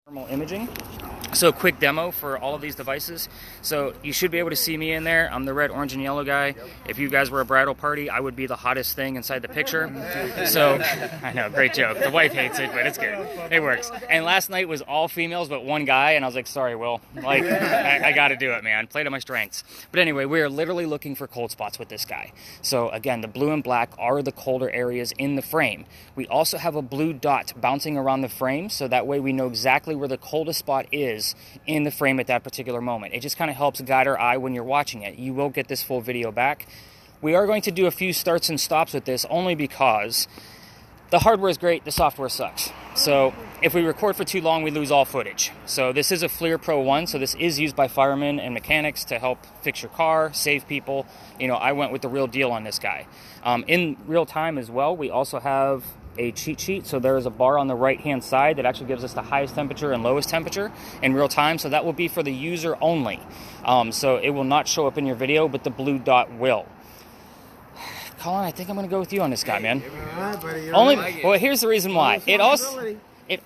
Thermal imaging. So quick demo for all of these devices. So you should be able to see me in there. I'm the red, orange, and yellow guy. If you guys were a bridal party, I would be the hottest thing inside the picture. So, I know, great joke. The wife hates it, but it's good. It works. And last night was all females, but one guy, and I was like, sorry, Will. Like, I got to do it, man. Play to my strengths. But anyway, we are literally looking for cold spots with this guy. So again, the blue and black are the colder areas in the frame. We also have a blue dot bouncing around the frame, so that way we know exactly where the coldest spot is in the frame at that particular moment. It just kind of helps guide our eye when you're watching it. You will get this full video back. We are going to do a few starts and stops with this only because the hardware is great, the software sucks. So if we record for too long, we lose all footage. So this is a FLIR Pro 1, so this is used by firemen and mechanics to help fix your car, save people. You know, I went with the real deal on this guy. In real time as well, we also have a cheat sheet. So there is a bar on the right hand side that actually gives us the highest temperature and lowest temperature in real time. So that will be for the user only. So it will not show up in your video, but the blue dot will. Colin, I think I'm going to go with you on this guy, man. Well, here's the reason why. It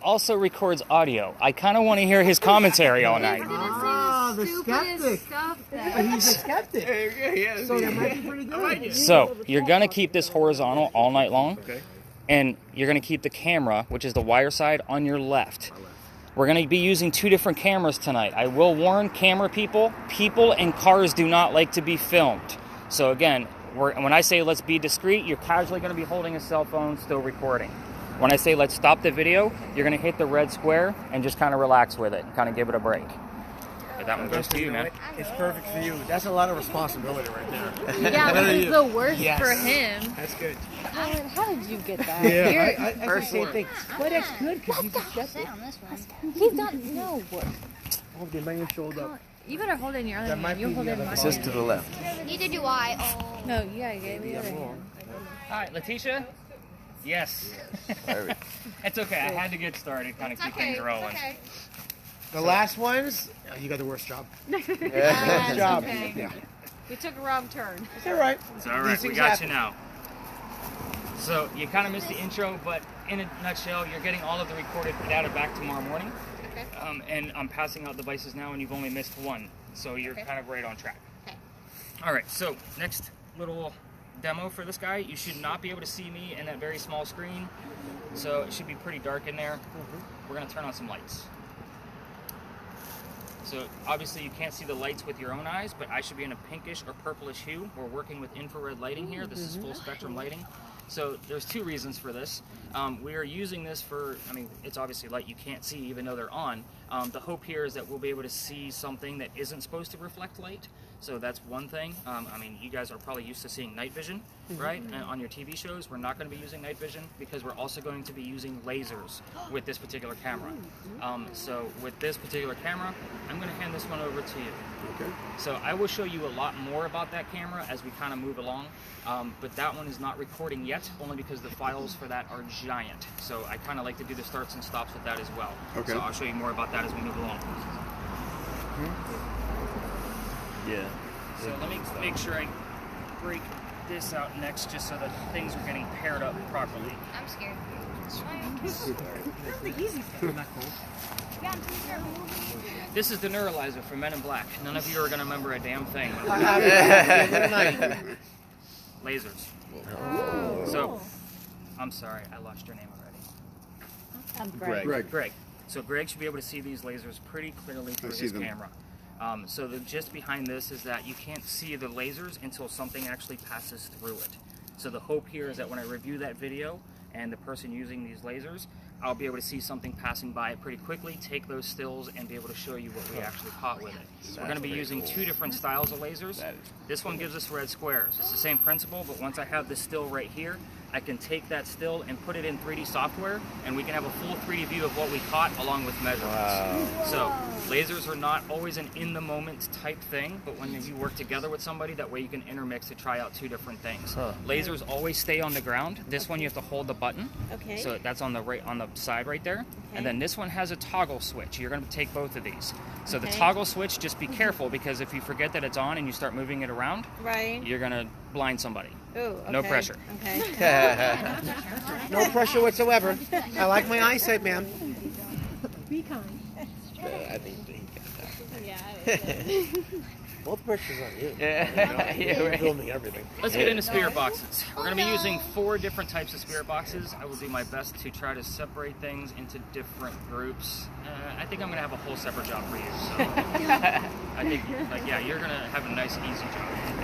also records audio. I kind of want to hear his commentary all night. The skeptic. He's a skeptic. So that might be pretty good. So you're going to keep this horizontal all night long. Okay. And you're going to keep the camera, which is the wire side, on your left. We're going to be using two different cameras tonight. I will warn camera people and cars do not like to be filmed. So again, when I say let's be discreet, you're casually going to be holding a cell phone, still recording. When I say let's stop the video, you're going to hit the red square and just kind of relax with it, kind of give it a break. But that one goes to you, man. It's perfect for you. That's a lot of responsibility right there. Yeah, this is the worst for him. That's good. Colin, how did you get that? Yeah, I the same thing. But that's good because he's a skeptic. He's not, no. Oh, the man showed up. You better hold it in your other hand. You hold it in my hand. It's just to the left. Neither do I. Oh. No, you gotta get the other hand. Hi, Leticia? Yes. It's okay. I had to get started, kind of keep things rolling. Okay. The last ones, you got the worst job. Good job. Okay. Yeah. We took a wrong turn. It's all right. It's all right. We got you now. So you kind of missed the intro, but in a nutshell, you're getting all of the recorded data back tomorrow morning. Okay. And I'm passing out devices now, and you've only missed one. So you're kind of right on track. Okay. All right. So next little demo for this guy. You should not be able to see me in that very small screen. So it should be pretty dark in there. We're going to turn on some lights. So obviously you can't see the lights with your own eyes, but I should be in a pinkish or purplish hue. We're working with infrared lighting here. This is full spectrum lighting. So there's two reasons for this. We are using this for, I mean, it's obviously light you can't see even though they're on. The hope here is that we'll be able to see something that isn't supposed to reflect light. So that's one thing. I mean, you guys are probably used to seeing night vision, right? And on your TV shows, we're not going to be using night vision because we're also going to be using lasers with this particular camera. So with this particular camera, I'm going to hand this one over to you. Okay. So I will show you a lot more about that camera as we kind of move along, but that one is not recording yet, only because the files for that are giant. So I kind of like to do the starts and stops with that as well. Okay. So I'll show you more about that as we move along. Yeah. So let me make sure I break this out next, just so that things are getting paired up properly. I'm scared. This is the neuralizer for Men in Black. None of you are going to remember a damn thing. Lasers. So, I'm sorry, I lost your name already. I'm Greg. Greg. So Greg should be able to see these lasers pretty clearly through his camera. So the gist behind this is that you can't see the lasers until something actually passes through it. So the hope here is that when I review that video and the person using these lasers, I'll be able to see something passing by it pretty quickly, take those stills, and be able to show you what we actually caught with it. So we're going to be using two different styles of lasers. This one gives us red squares. It's the same principle, but once I have the still right here, I can take that still and put it in 3D software, and we can have a full 3D view of what we caught along with measurements. Wow. So lasers are not always an in-the-moment type thing, but when you work together with somebody, that way you can intermix to try out two different things. Lasers always stay on the ground. This one you have to hold the button. Okay. So that's on the side right there. Okay. And then this one has a toggle switch. You're going to take both of these. So the toggle switch, just be careful, because if you forget that it's on and you start moving it around, you're going to blind somebody. Ooh, okay. No pressure. Okay. No pressure whatsoever. I like my eyesight, man. Be kind. I think he got that. Yeah. Both pressure's on you. Yeah. You're filming everything. Let's get into spirit boxes. We're going to be using 4 different types of spirit boxes. I will do my best to try to separate things into different groups. I think I'm going to have a whole separate job for you. So I think, you're going to have a nice, easy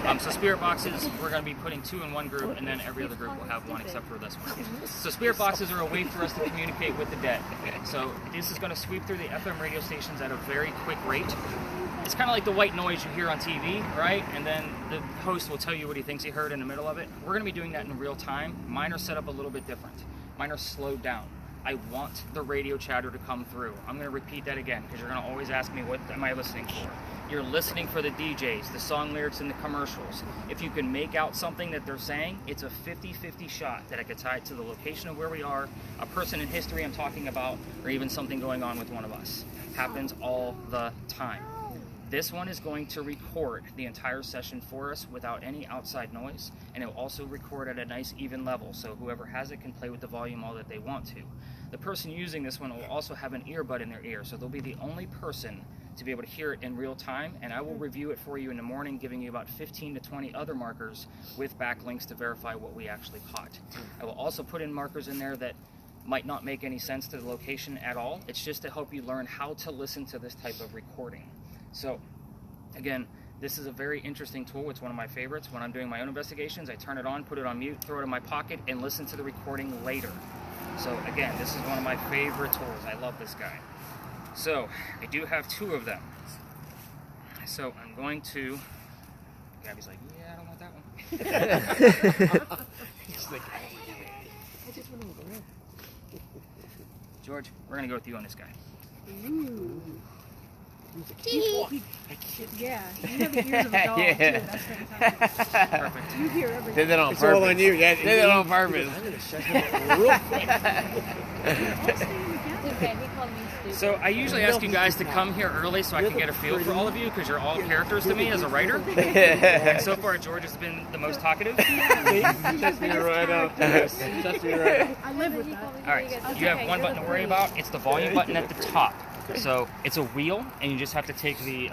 job. So spirit boxes, we're going to be putting 2 in one group, and then every other group will have 1 except for this one. So spirit boxes are a way for us to communicate with the dead. So this is going to sweep through the FM radio stations at a very quick rate. It's kind of like the white noise you hear on TV, right? And then the host will tell you what he thinks he heard in the middle of it. We're going to be doing that in real time. Mine are set up a little bit different. Mine are slowed down. I want the radio chatter to come through. I'm going to repeat that again because you're going to always ask me, what am I listening for? You're listening for the DJs, the song lyrics, and the commercials. If you can make out something that they're saying, it's a 50-50 shot that I could tie it to the location of where we are, a person in history I'm talking about, or even something going on with one of us. Happens all the time. This one is going to record the entire session for us without any outside noise, and it will also record at a nice even level, so whoever has it can play with the volume all that they want to. The person using this one will also have an earbud in their ear, so they'll be the only person to be able to hear it in real time, and I will review it for you in the morning, giving you about 15 to 20 other markers with backlinks to verify what we actually caught. I will also put in markers in there that might not make any sense to the location at all. It's just to help you learn how to listen to this type of recording. So, again, this is a very interesting tool. It's one of my favorites. When I'm doing my own investigations, I turn it on, put it on mute, throw it in my pocket, and listen to the recording later. So, again, this is one of my favorite tools. I love this guy. So, I do have 2 of them. So, I'm going to... Gabby's like, yeah, I don't want that one. He's like, I just want to go around. George, we're going to go with you on this guy. Ooh. Yeah, you have the ears of a dog, Yeah. too. That's fantastic. Perfect. You hear everything. Did that on It's purpose. all on you. Yeah, Did that on purpose. I'm going to shut him up real quick. Okay, he called me stupid. So I usually ask you guys to come here early so I can get a feel for all of you because you're all characters to me as a writer. And so far, George has been the most talkative. Shut me right up. Shut me right up. I live with that. All right, you have one button to worry about. It's the volume button at the top. So it's a wheel, and you just have to take the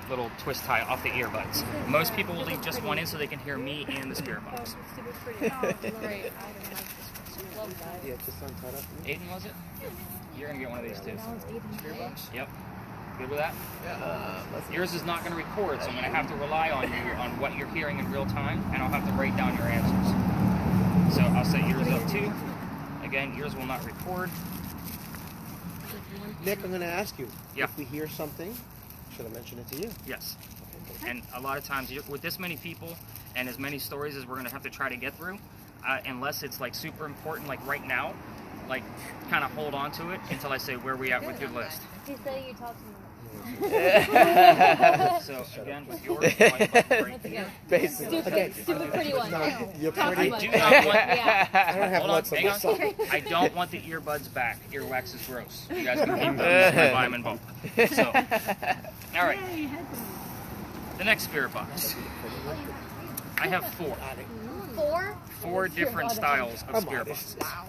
little twist tie off the earbuds. Most people will leave just one in so they can hear me and the spirit box. Stupid pretty. Oh, great. I don't like this one. Love that. Yeah, just untied up. Aiden, was it? You're going to get one of these too. That one's Aiden's Spirit right? box? Yep. Good with that? Yours is not going to record, so I'm going to have to rely on you on what you're hearing in real time, and I'll have to write down your answers. So I'll set yours up too. Again, yours will not record. Nick, I'm going to ask you. Yeah. If we hear something, should I mention it to you? Yes. And a lot of times, with this many people and as many stories as we're going to have to try to get through, unless it's like super important, like right now, like kind of hold on to it until I say where we at with your list. He said you talk too much. So again, with yours, right here. Basically. Stupid pretty one. You're I pretty. do not want. Yeah. I don't have Hold on, lots of hang this on. side. I don't want the earbuds back. Earwax is gross. You guys can keep them. My vitamin bulb. So, all right. The next spirit box. I have 4. 4? 4 different styles of spirit boxes. All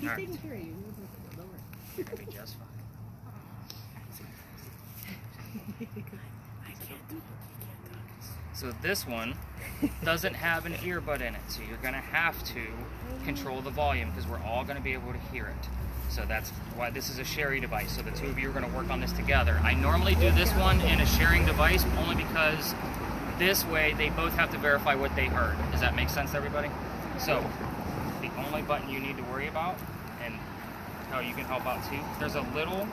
right. Taking care of you. You're gonna be just fine. So this one doesn't have an earbud in it, so you're going to have to control the volume because we're all going to be able to hear it. So that's why this is a sharing device, so the 2 of you are going to work on this together. I normally do this one in a sharing device only because this way they both have to verify what they heard. Does that make sense to everybody? So the only button you need to worry about, and how you can help out too, there's a little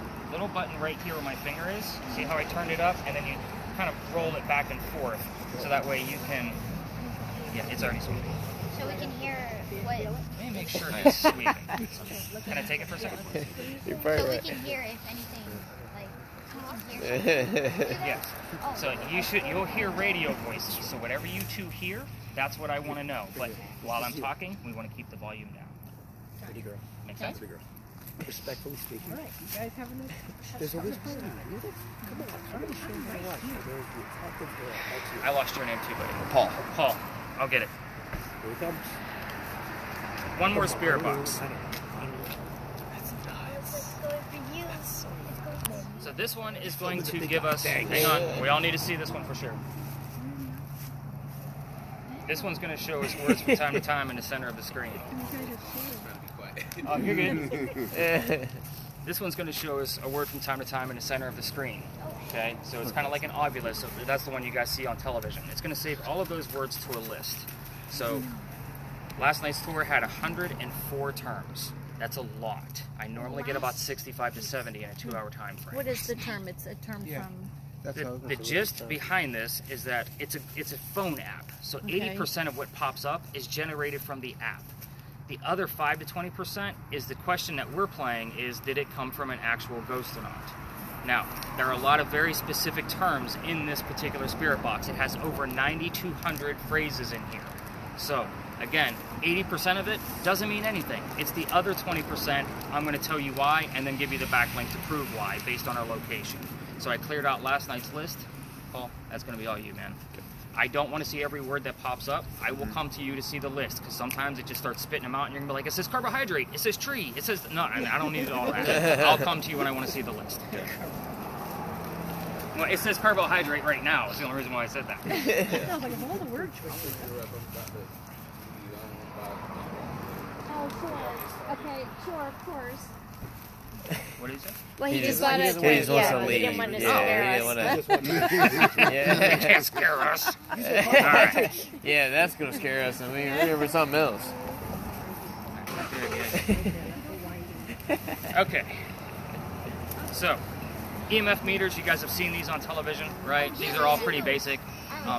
button right here where my finger is. See how I turned it up, and then you kind of roll it back and forth, so that way you can, yeah, it's already sweeping. So we can hear what... Let me make sure it's sweeping. Can I take it for a second? You're So probably we right. can hear if anything, like, we can hear something. Yes. So you'll hear radio voices, so whatever you 2 hear, that's what I want to know. But while I'm talking, we want to keep the volume down. Pretty girl. Make sense? Pretty girl. Respectfully speaking. All right, you guys have a nice... There's always part of music. Come on, try to show my life. There's the attractive girl. That's you. I lost your name too, buddy. Paul. Paul. I'll get it. Here it comes. One more spirit box. So this one is going to give us, hang on, we all need to see this one for sure. This one's going to show us words from time to time in the center of the screen. Oh, you're good. This one's going to show us a word from time to time in the center of the screen. Okay, so it's kind of like an obulus. So that's the one you guys see on television. It's going to save all of those words to a list. So last night's tour had 104 terms. That's a lot. I normally get about 65 to 70 in a 2-hour time frame. What is the term? It's a term from... The gist behind this is that it's a phone app. So 80% of what pops up is generated from the app. The other 5 to 20% is the question that we're playing is, did it come from an actual ghost or not? Now, there are a lot of very specific terms in this particular spirit box. It has over 9,200 phrases in here. So, again, 80% of it doesn't mean anything. It's the other 20%, I'm going to tell you why, and then give you the backlink to prove why, based on our location. So I cleared out last night's list. Paul, that's going to be all you, man. I don't want to see every word that pops up. I will come to you to see the list, because sometimes it just starts spitting them out, and you're going to be like, it says carbohydrate, it says tree, it says... No, I don't need all that. I'll come to you when I want to see the list. Well, it says carbohydrate right now. That's the only reason why I said that. Sounds like all the word choices. Oh, sure. Okay, sure, of course. What did he say? Well, he just He wanted just wants to he leave. didn't want to Yeah, scare us. Yeah. You can't scare us. All right. Yeah, that's gonna scare us, and we're here for something else. Okay. So, EMF meters, you guys have seen these on television, right? These are all pretty basic.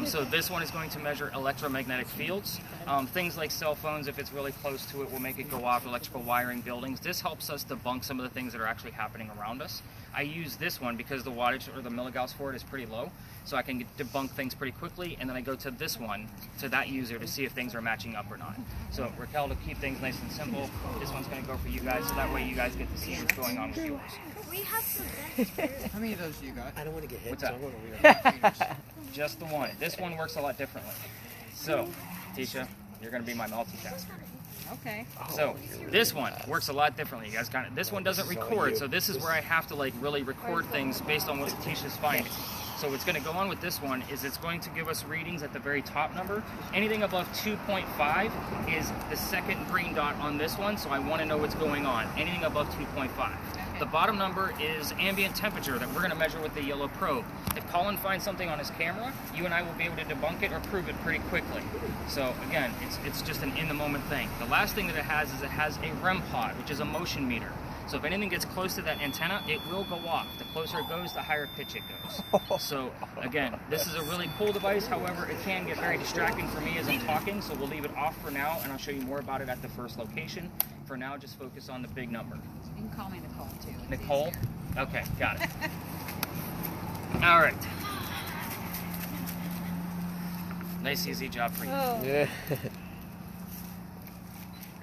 So this one is going to measure electromagnetic fields. Things like cell phones, if it's really close to it, will make it go off, electrical wiring, buildings. This helps us debunk some of the things that are actually happening around us. I use this one because the wattage or the milligauss for it is pretty low, so I can debunk things pretty quickly, and then I go to this one, to that user, to see if things are matching up or not. So Raquel, to keep things nice and simple, this one's going to go for you guys, so that way you guys get to see what's going on with yours. We have some How many of those do you got? I don't want to get hit. What's that? So I want to Just the one. This one works a lot differently. So, Tisha, you're going to be my multitasker. Okay. So, this one works a lot differently. You guys kind of, this one doesn't record, so this is where I have to like really record things based on what Tisha's finding. So what's going to go on with this one is it's going to give us readings at the very top number. Anything above 2.5 is the second green dot on this one, so I want to know what's going on. Anything above 2.5. The bottom number is ambient temperature that we're going to measure with the yellow probe. If Colin finds something on his camera, you and I will be able to debunk it or prove it pretty quickly. So again, it's just an in-the-moment thing. The last thing that it has is it has a REM pod, which is a motion meter. So if anything gets close to that antenna, it will go off. The closer it goes, the higher pitch it goes. So again, this is a really cool device. However, it can get very distracting for me as I'm talking, so we'll leave it off for now, and I'll show you more about it at the first location. For now, just focus on the big number. You can call me Nicole, too. Nicole? Okay, got it. All right. Nice, easy job for you. Yeah.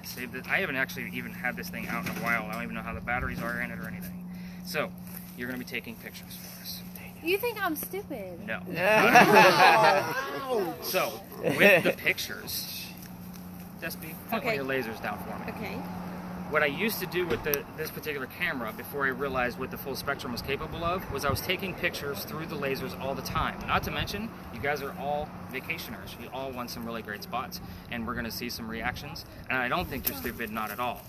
Saved it. I haven't actually even had this thing out in a while. I don't even know how the batteries are in it or anything. So, you're going to be taking pictures for us. You think I'm stupid? No. So, with the pictures, DESPI, point one of your lasers down for me. Okay. What I used to do with this particular camera before I realized what the full spectrum was capable of was I was taking pictures through the lasers all the time. Not to mention, you guys are all vacationers. You all want some really great spots, and we're going to see some reactions. And I don't think you're stupid, not at all.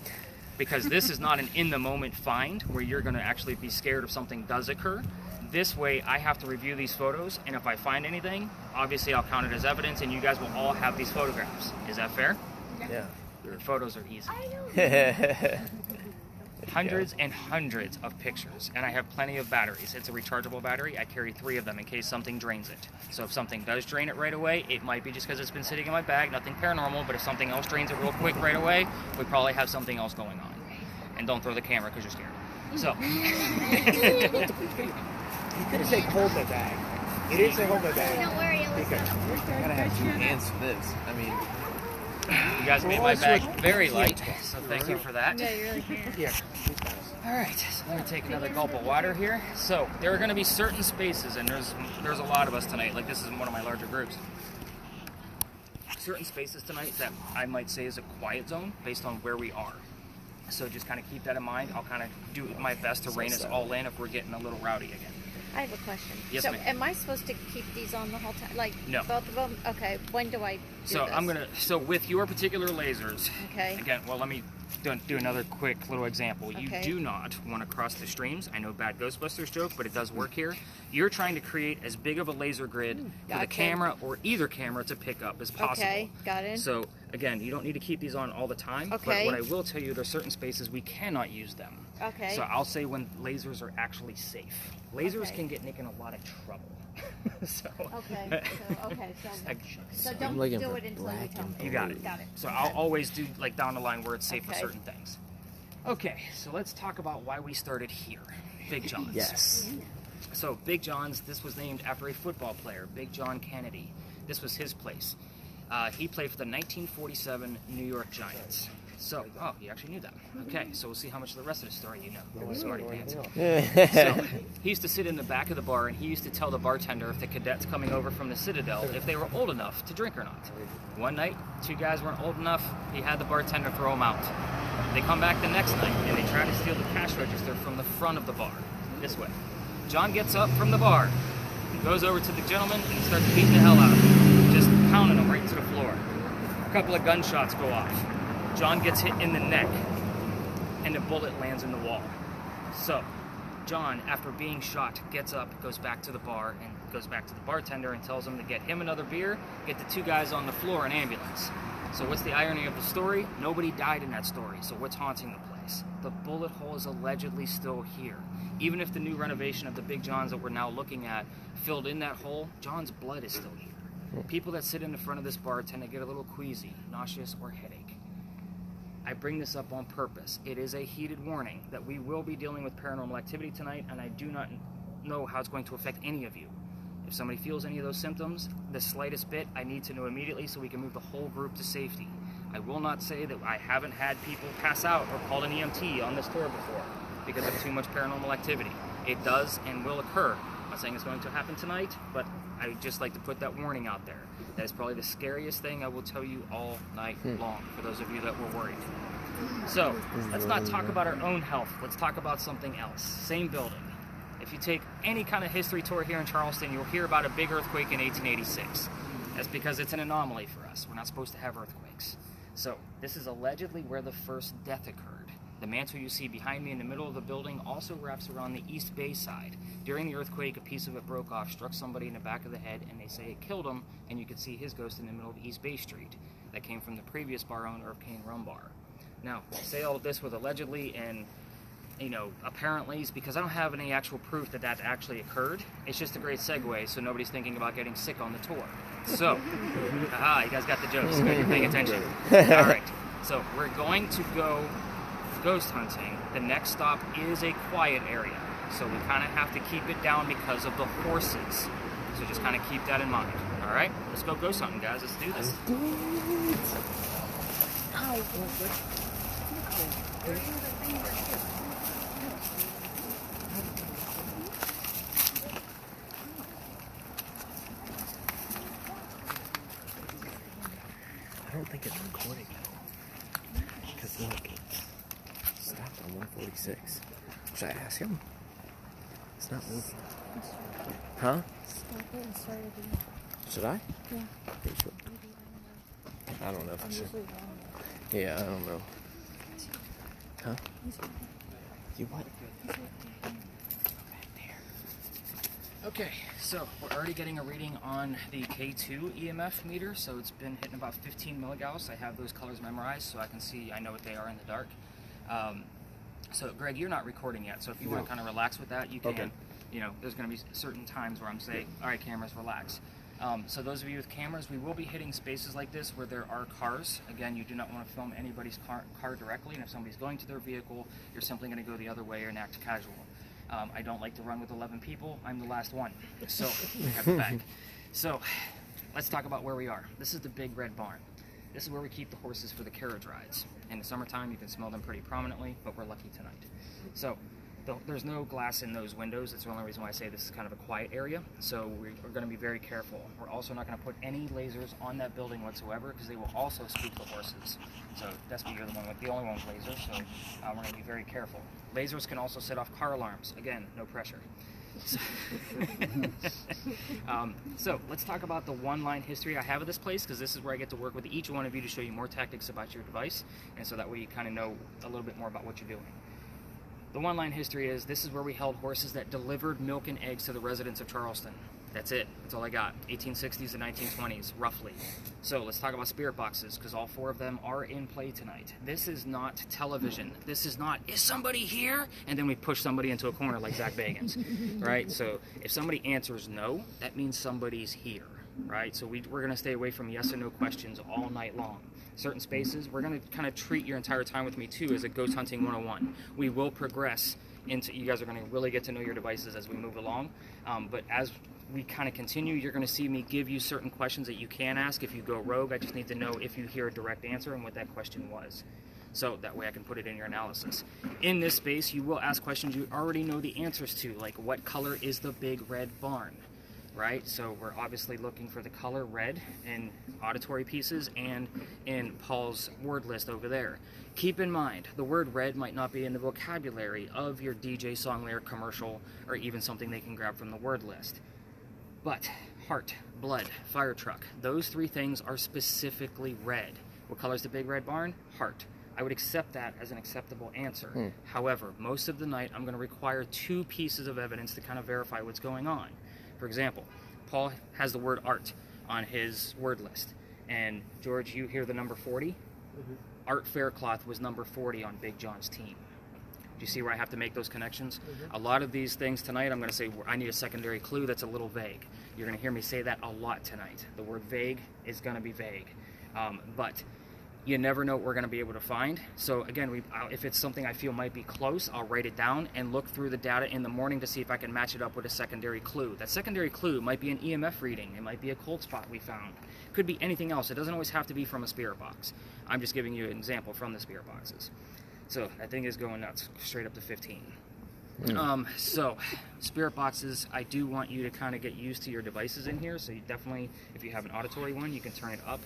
Because this is not an in-the-moment find where you're going to actually be scared if something does occur. This way, I have to review these photos, and if I find anything, obviously I'll count it as evidence, and you guys will all have these photographs. Is that fair? Yeah. Your photos are easy. Hundreds and hundreds of pictures, and I have plenty of batteries. It's a rechargeable battery. I carry 3 of them in case something drains it. So if something does drain it right away, it might be just because it's been sitting in my bag, nothing paranormal, but if something else drains it real quick right away, we probably have something else going on. And don't throw the camera because you're scared. So. You could have said hold my bag. You didn't say hold my bag. Don't worry, Alyssa. I gotta have 2 hands for this. I mean, You guys made my bag very light, so thank you for that. Yeah, you really can. Yeah. All right, so let me take another gulp of water here. So there are going to be certain spaces, and there's a lot of us tonight. Like, this is one of my larger groups. Certain spaces tonight that I might say is a quiet zone based on where we are. So just kind of keep that in mind. I'll kind of do my best to rein us all in if we're getting a little rowdy again. I have a question. Yes, so ma'am. am I supposed to keep these on the whole time? Like No. both of them? Okay. When do I do So this? so with your particular lasers, Okay. again, well, let me do another quick little example. Okay. You do not want to cross the streams. I know, bad Ghostbusters joke, but it does work here. You're trying to create as big of a laser grid for the Gotcha. camera or either camera to pick up as possible. Okay, got it. So again, you don't need to keep these on all the time. Okay. But what I will tell you, there are certain spaces we cannot use them. Okay. So I'll say when lasers are actually safe. Lasers Okay. can get Nick in a lot of trouble. so. Okay. So don't I'm looking do for it until you black tell and me. You got it. Got it. So I'll always do like down the line where it's safe for Okay. certain things. Okay, so let's talk about why we started here. Big John's. Yes. So Big John's, this was named after a football player, Big John Kennedy. This was his place. He played for the 1947 New York Giants. So, oh, you actually knew that. Okay, so we'll see how much of the rest of the story you know. You're smarty pants. So, he used to sit in the back of the bar, and he used to tell the bartender if the cadets coming over from the Citadel, if they were old enough to drink or not. One night, 2 guys weren't old enough. He had the bartender throw them out. They come back the next night, and they try to steal the cash register from the front of the bar, this way. John gets up from the bar, goes over to the gentleman, and he starts beating the hell out of him, just pounding him right to the floor. A couple of gunshots go off. John gets hit in the neck, and a bullet lands in the wall. So, John, after being shot, gets up, goes back to the bar, and goes back to the bartender and tells him to get him another beer, get the 2 guys on the floor an ambulance. So what's the irony of the story? Nobody died in that story, so what's haunting the place? The bullet hole is allegedly still here. Even if the new renovation of the Big John's that we're now looking at filled in that hole, John's blood is still here. People that sit in the front of this bar tend to get a little queasy, nauseous, or headache. I bring this up on purpose. It is a heated warning that we will be dealing with paranormal activity tonight, and I do not know how it's going to affect any of you. If somebody feels any of those symptoms, the slightest bit, I need to know immediately so we can move the whole group to safety. I will not say that I haven't had people pass out or called an EMT on this tour before because of too much paranormal activity. It does and will occur. I'm not saying it's going to happen tonight, but I would just like to put that warning out there. That is probably the scariest thing I will tell you all night long, for those of you that were worried. So, let's not talk about our own health. Let's talk about something else. Same building. If you take any kind of history tour here in Charleston, you'll hear about a big earthquake in 1886. That's because it's an anomaly for us. We're not supposed to have earthquakes. So, this is allegedly where the first death occurred. The mantle you see behind me in the middle of the building also wraps around the East Bay side. During the earthquake, a piece of it broke off, struck somebody in the back of the head, and they say it killed him, and you could see his ghost in the middle of East Bay Street. That came from the previous bar owner of Cane Rum Bar. Now, I say all of this with allegedly and, apparently, because I don't have any actual proof that that actually occurred. It's just a great segue, so nobody's thinking about getting sick on the tour. So, you guys got the jokes. Good, you're paying attention. All right, so we're going to go ghost hunting. The next stop is a quiet area, so we kind of have to keep it down because of the horses. So just kind of keep that in mind. All right, let's go ghost hunting, guys. Let's do this. I don't think it's recording though. Because look, it's stopped on 146. Should I ask him? It's not moving. Huh? Stop it and start it again. Should I? Yeah. Pretty sure. I don't know if I I'm should. usually wrong. Yeah, I don't know. Huh? You what? Okay, so we're already getting a reading on the K2 EMF meter, so it's been hitting about 15 milligauss. I have those colors memorized, so I can see, I know what they are in the dark. So Greg, you're not recording yet, so if you want to kind of relax with that, you can. Okay. There's going to be certain times where I'm saying, all right, cameras, relax. So those of you with cameras, we will be hitting spaces like this where there are cars. Again, you do not want to film anybody's car directly, and if somebody's going to their vehicle, you're simply going to go the other way and act casual. I don't like to run with 11 people. I'm the last one, so I have the back. So let's talk about where we are. This is the Big Red Barn. This is where we keep the horses for the carriage rides. In the summertime, you can smell them pretty prominently, but we're lucky tonight. So there's no glass in those windows. That's the only reason why I say this is kind of a quiet area. So we're going to be very careful. We're also not going to put any lasers on that building whatsoever because they will also spook the horses. So DESPI, you're the only one with lasers. So we're going to be very careful. Lasers can also set off car alarms. Again, no pressure. So let's talk about the one-line history I have of this place, because this is where I get to work with each one of you to show you more tactics about your device, and so that way you kind of know a little bit more about what you're doing. The one-line history is this is where we held horses that delivered milk and eggs to the residents of Charleston. That's it. That's all I got. 1860s and 1920s, roughly. So let's talk about spirit boxes, because all 4 of them are in play tonight. This is not television. This is not, is somebody here? And then we push somebody into a corner like Zach Bagans, right? So if somebody answers no, that means somebody's here, right? So we're going to stay away from yes or no questions all night long. Certain spaces, we're going to kind of treat your entire time with me, too, as a ghost hunting 101. We will progress into, you guys are going to really get to know your devices as we move along, but as we kind of continue, you're going to see me give you certain questions that you can ask. If you go rogue, I just need to know if you hear a direct answer and what that question was. So that way I can put it in your analysis. In this space, you will ask questions you already know the answers to, like what color is the big red barn, right? So we're obviously looking for the color red in auditory pieces and in Paul's word list over there. Keep in mind, the word red might not be in the vocabulary of your DJ song lyric commercial or even something they can grab from the word list. But heart, blood, fire truck, those 3 things are specifically red. What color is the big red barn? Heart. I would accept that as an acceptable answer. However, most of the night I'm going to require 2 pieces of evidence to kind of verify what's going on. For example, Paul has the word art on his word list. And George, you hear the number 40? Art Faircloth was number 40 on Big John's team. Do you see where I have to make those connections? A lot of these things tonight, I'm going to say I need a secondary clue that's a little vague. You're going to hear me say that a lot tonight. The word vague is going to be vague. But you never know what we're going to be able to find. So again, if it's something I feel might be close, I'll write it down and look through the data in the morning to see if I can match it up with a secondary clue. That secondary clue might be an EMF reading. It might be a cold spot we found. It could be anything else. It doesn't always have to be from a spirit box. I'm just giving you an example from the spirit boxes. So that thing is going nuts, straight up to 15. So spirit boxes, I do want you to kind of get used to your devices in here. So you definitely, if you have an auditory one, you can turn it up.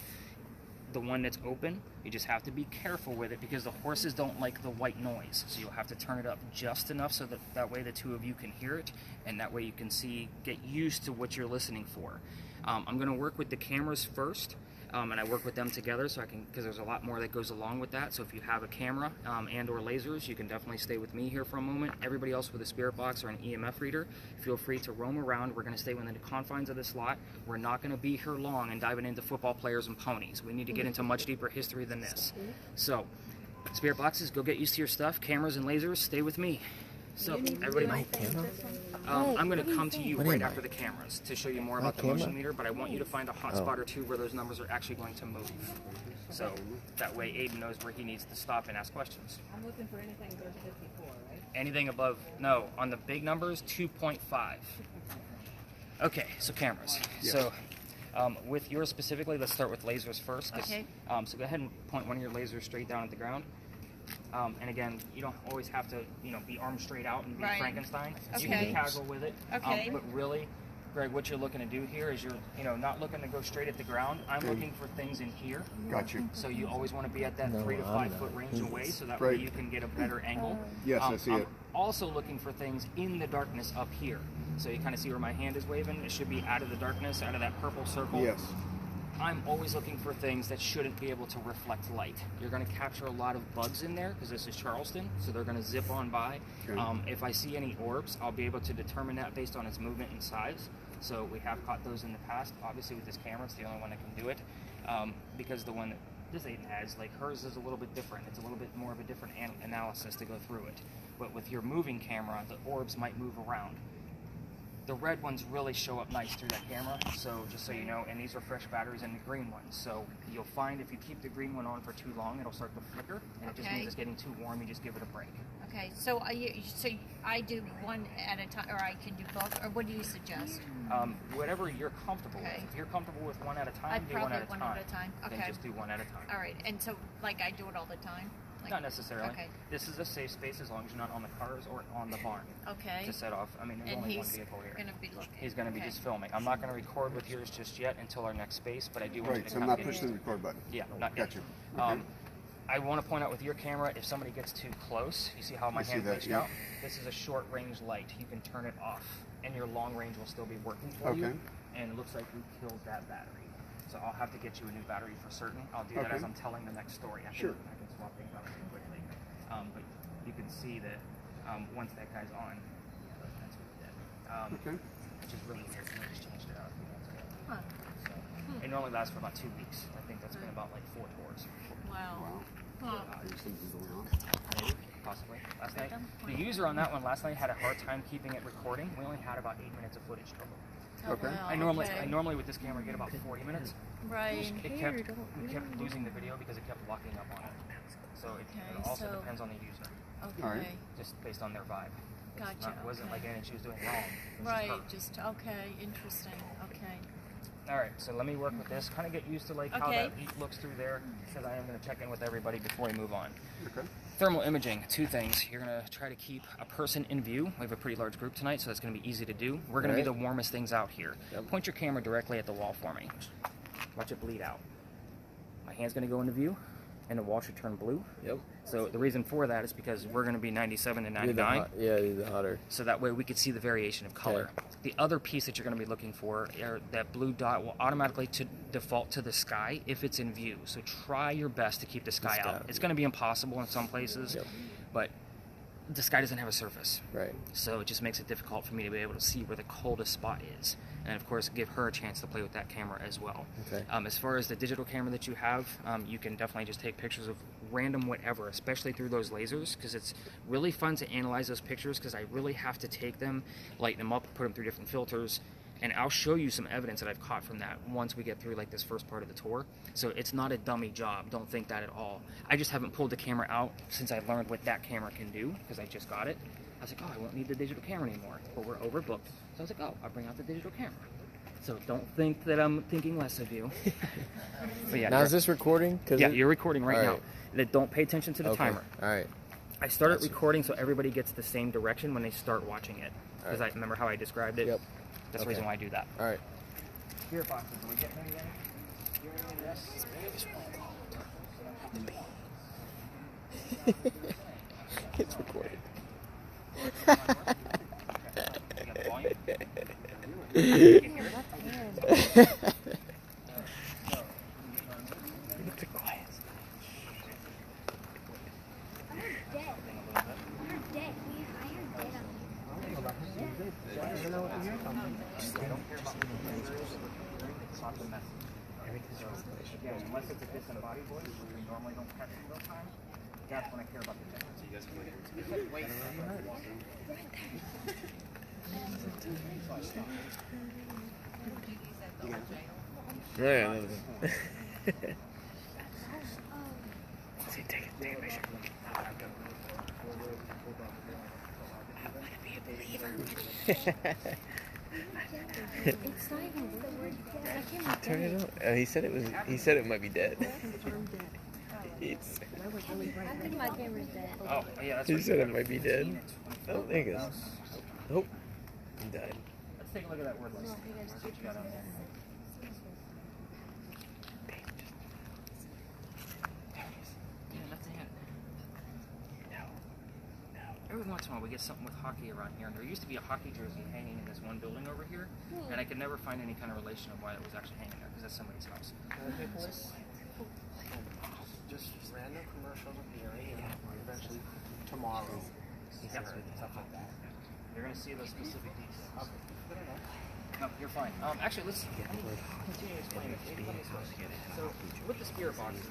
The one that's open, you just have to be careful with it because the horses don't like the white noise. So you'll have to turn it up just enough so that way the 2 of you can hear it, and that way you can get used to what you're listening for. I'm going to work with the cameras first. And I work with them together so I can, because there's a lot more that goes along with that. So if you have a camera and or lasers, you can definitely stay with me here for a moment. Everybody else with a spirit box or an EMF reader, feel free to roam around. We're going to stay within the confines of this lot. We're not going to be here long and diving into football players and ponies. We need to get into much deeper history than this. So spirit boxes, go get used to your stuff. Cameras and lasers, stay with me. So everybody, I'm going to come to you right after the cameras to show you more about the motion meter, but I want you to find a hot spot or 2 where those numbers are actually going to move. So that way Aiden knows where he needs to stop and ask questions. I'm looking for anything above 54, right? Anything above, no, on the big numbers, 2.5. Okay, so cameras. Yeah. So with yours specifically, let's start with lasers first. Okay. So go ahead and point one of your lasers straight down at the ground. And again, you don't always have to, be arms straight out and be Frankenstein. Okay. You can be casual with it. Okay. But really, Greg, what you're looking to do here is you're, not looking to go straight at the ground. I'm looking for things in here. Got you. So you always want to be at that 3 to 5 foot range away, so that way you can get a better angle. Yes, I see it. Also looking for things in the darkness up here. So you kind of see where my hand is waving. It should be out of the darkness, out of that purple circle. Yes. I'm always looking for things that shouldn't be able to reflect light. You're going to capture a lot of bugs in there because this is Charleston, so they're going to zip on by. Okay. If I see any orbs, I'll be able to determine that based on its movement and size. So we have caught those in the past. Obviously with this camera, it's the only one that can do it because the one that this Aiden has, like hers is a little bit different. It's a little bit more of a different analysis to go through it. But with your moving camera, the orbs might move around. The red ones really show up nice through that camera, so just so you know, and these are fresh batteries in the green ones. So you'll find if you keep the green one on for too long, it'll start to flicker, and it just means it's getting too warm, you just give it a break. Okay, so I do one at a time, or I can do both, or what do you suggest? Whatever you're comfortable with. If you're comfortable with one at a time, do one at a time. Okay. Then just do one at a time. All right, and so, like, I do it all the time? Like, Not necessarily. Okay. This is a safe space as long as you're not on the cars or on the barn Okay. to set off. I mean, there's And only one he's vehicle here. going to be looking. He's going to be Okay. just filming. I'm not going to record with yours just yet until our next space, but I do want you Right, to so I'm come not get pushing the record button. Yeah, not yet. Got you. I want to point out with your camera, if somebody gets too close, you see how my I see hand that, reached yeah. out? This is a short range light. You can turn it off, and your long range will still be working for you. Okay. And it looks like we killed that battery. So I'll have to get you a new battery for certain. I'll do that Okay. as I'm telling the next story. I Sure. can swap things out really quickly. But you can see that once that guy's on, that's what we did. Okay. Which is really weird. I just changed it out. Huh. It normally lasts for about 2 weeks. I think that's been about like 4 tours. Wow. Wow. Huh. There's something going on. Possibly. Last night, the user on that one last night had a hard time keeping it recording. We only had about 8 minutes of footage total. Oh, Okay. wow, I normally okay. with this camera get about 40 minutes. Right. We kept losing the video because it kept locking up on it. So it Okay, also so- depends on the user, Okay. All right. just based on their vibe. Gotcha. It wasn't okay. like anything she was doing wrong. It was Right. just her. Just okay. Interesting. Okay. All right, so let me work with this. Kind of get used to like how Okay. that looks through there, because I am going to check in with everybody before we move on. Okay. Thermal imaging, 2 things. You're going to try to keep a person in view. We have a pretty large group tonight, so that's going to be easy to do. We're going to be the warmest things out here. Yep. Point your camera directly at the wall for me. Watch it bleed out. My hand's going to go into view, and the wall should turn blue. Yep. So the reason for that is because we're going to be 97 to 99. Yeah, the hotter. So that way we could see the variation of color. Okay. The other piece that you're going to be looking for, that blue dot will automatically default to the sky if it's in view. So try your best to keep the sky out. It's going to be impossible in some places, Yep. but the sky doesn't have a surface. Right. So it just makes it difficult for me to be able to see where the coldest spot is. And of course, give her a chance to play with that camera as well. Okay. As far as the digital camera that you have, you can definitely just take pictures of random whatever, especially through those lasers, because it's really fun to analyze those pictures, because I really have to take them, lighten them up, put them through different filters, and I'll show you some evidence that I've caught from that once we get through like this first part of the tour. So it's not a dummy job, don't think that at all. I just haven't pulled the camera out since I learned what that camera can do, because I just got it. I was like, oh, I won't need the digital camera anymore, but we're overbooked. So I was like, oh, I'll bring out the digital camera. So don't think that I'm thinking less of you. But yeah, Now is this recording? yeah, you're recording right All now. right. Don't pay attention to the Okay. timer. All right. I started recording so everybody gets the same direction when they start watching it. Because I remember how I described it. Yep. That's the Okay. reason why I do that. All right. Gearboxes, are we getting anything? Hearing any of this? It's recorded. You got volume? You can hear it? Unless it's a disembodied voice, which we normally don't catch in real time, that's when I care about the difference. So you guys can wait. Yeah. See, take a picture. It's not even the word dead. I can't Turn it on. He said it was. He said it might be dead. It's, I think my camera's dead. Oh, yeah, that's he what said it might be dead. I don't think it's. Nope. He died. Let's take a look at that word list. What you got on there? Every once in a while we get something with hockey around here, and there used to be a hockey jersey hanging in this one building over here, and I could never find any kind of relation of why it was actually hanging there, because that's somebody's house. Just random commercials appearing, and eventually tomorrow. Yep. Stuff like that. You're going to see those specific details. No, you're fine. Actually, let's continue explaining it. So, with the spirit boxes,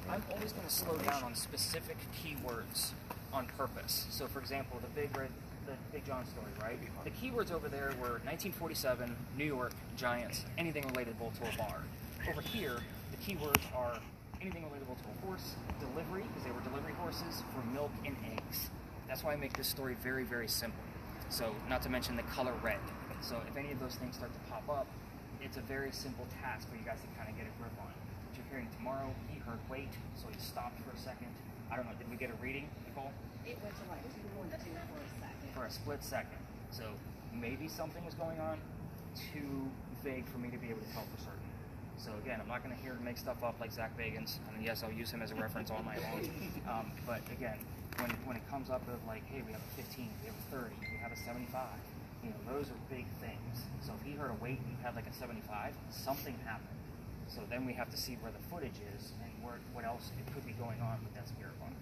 I'm always going to slow down on specific keywords on purpose. So, for example, the Big John story, right? The keywords over there were 1947, New York, Giants, anything relatable to a bar. Over here, the keywords are anything relatable to a horse, delivery, because they were delivery horses, for milk and eggs. That's why I make this story very, very simple. So, not to mention the color red. So if any of those things start to pop up, it's a very simple task for you guys to kind of get a grip on. What you're hearing tomorrow, he heard wait, so he stopped for a second, I don't know, did we get a reading, Nicole? It went to like 2.2 for a second. For a split second. So maybe something was going on, too vague for me to be able to tell for certain. So again, I'm not going to here make stuff up like Zach Bagans. I mean, yes, I'll use him as a reference all night long. But again, when it comes up of like, hey, we have a 15, we have a 30, we have a 75, you know, those are big things. So if he heard a weight and he had like a 75, something happened. So then we have to see where the footage is and what else it could be going on with that spirit box.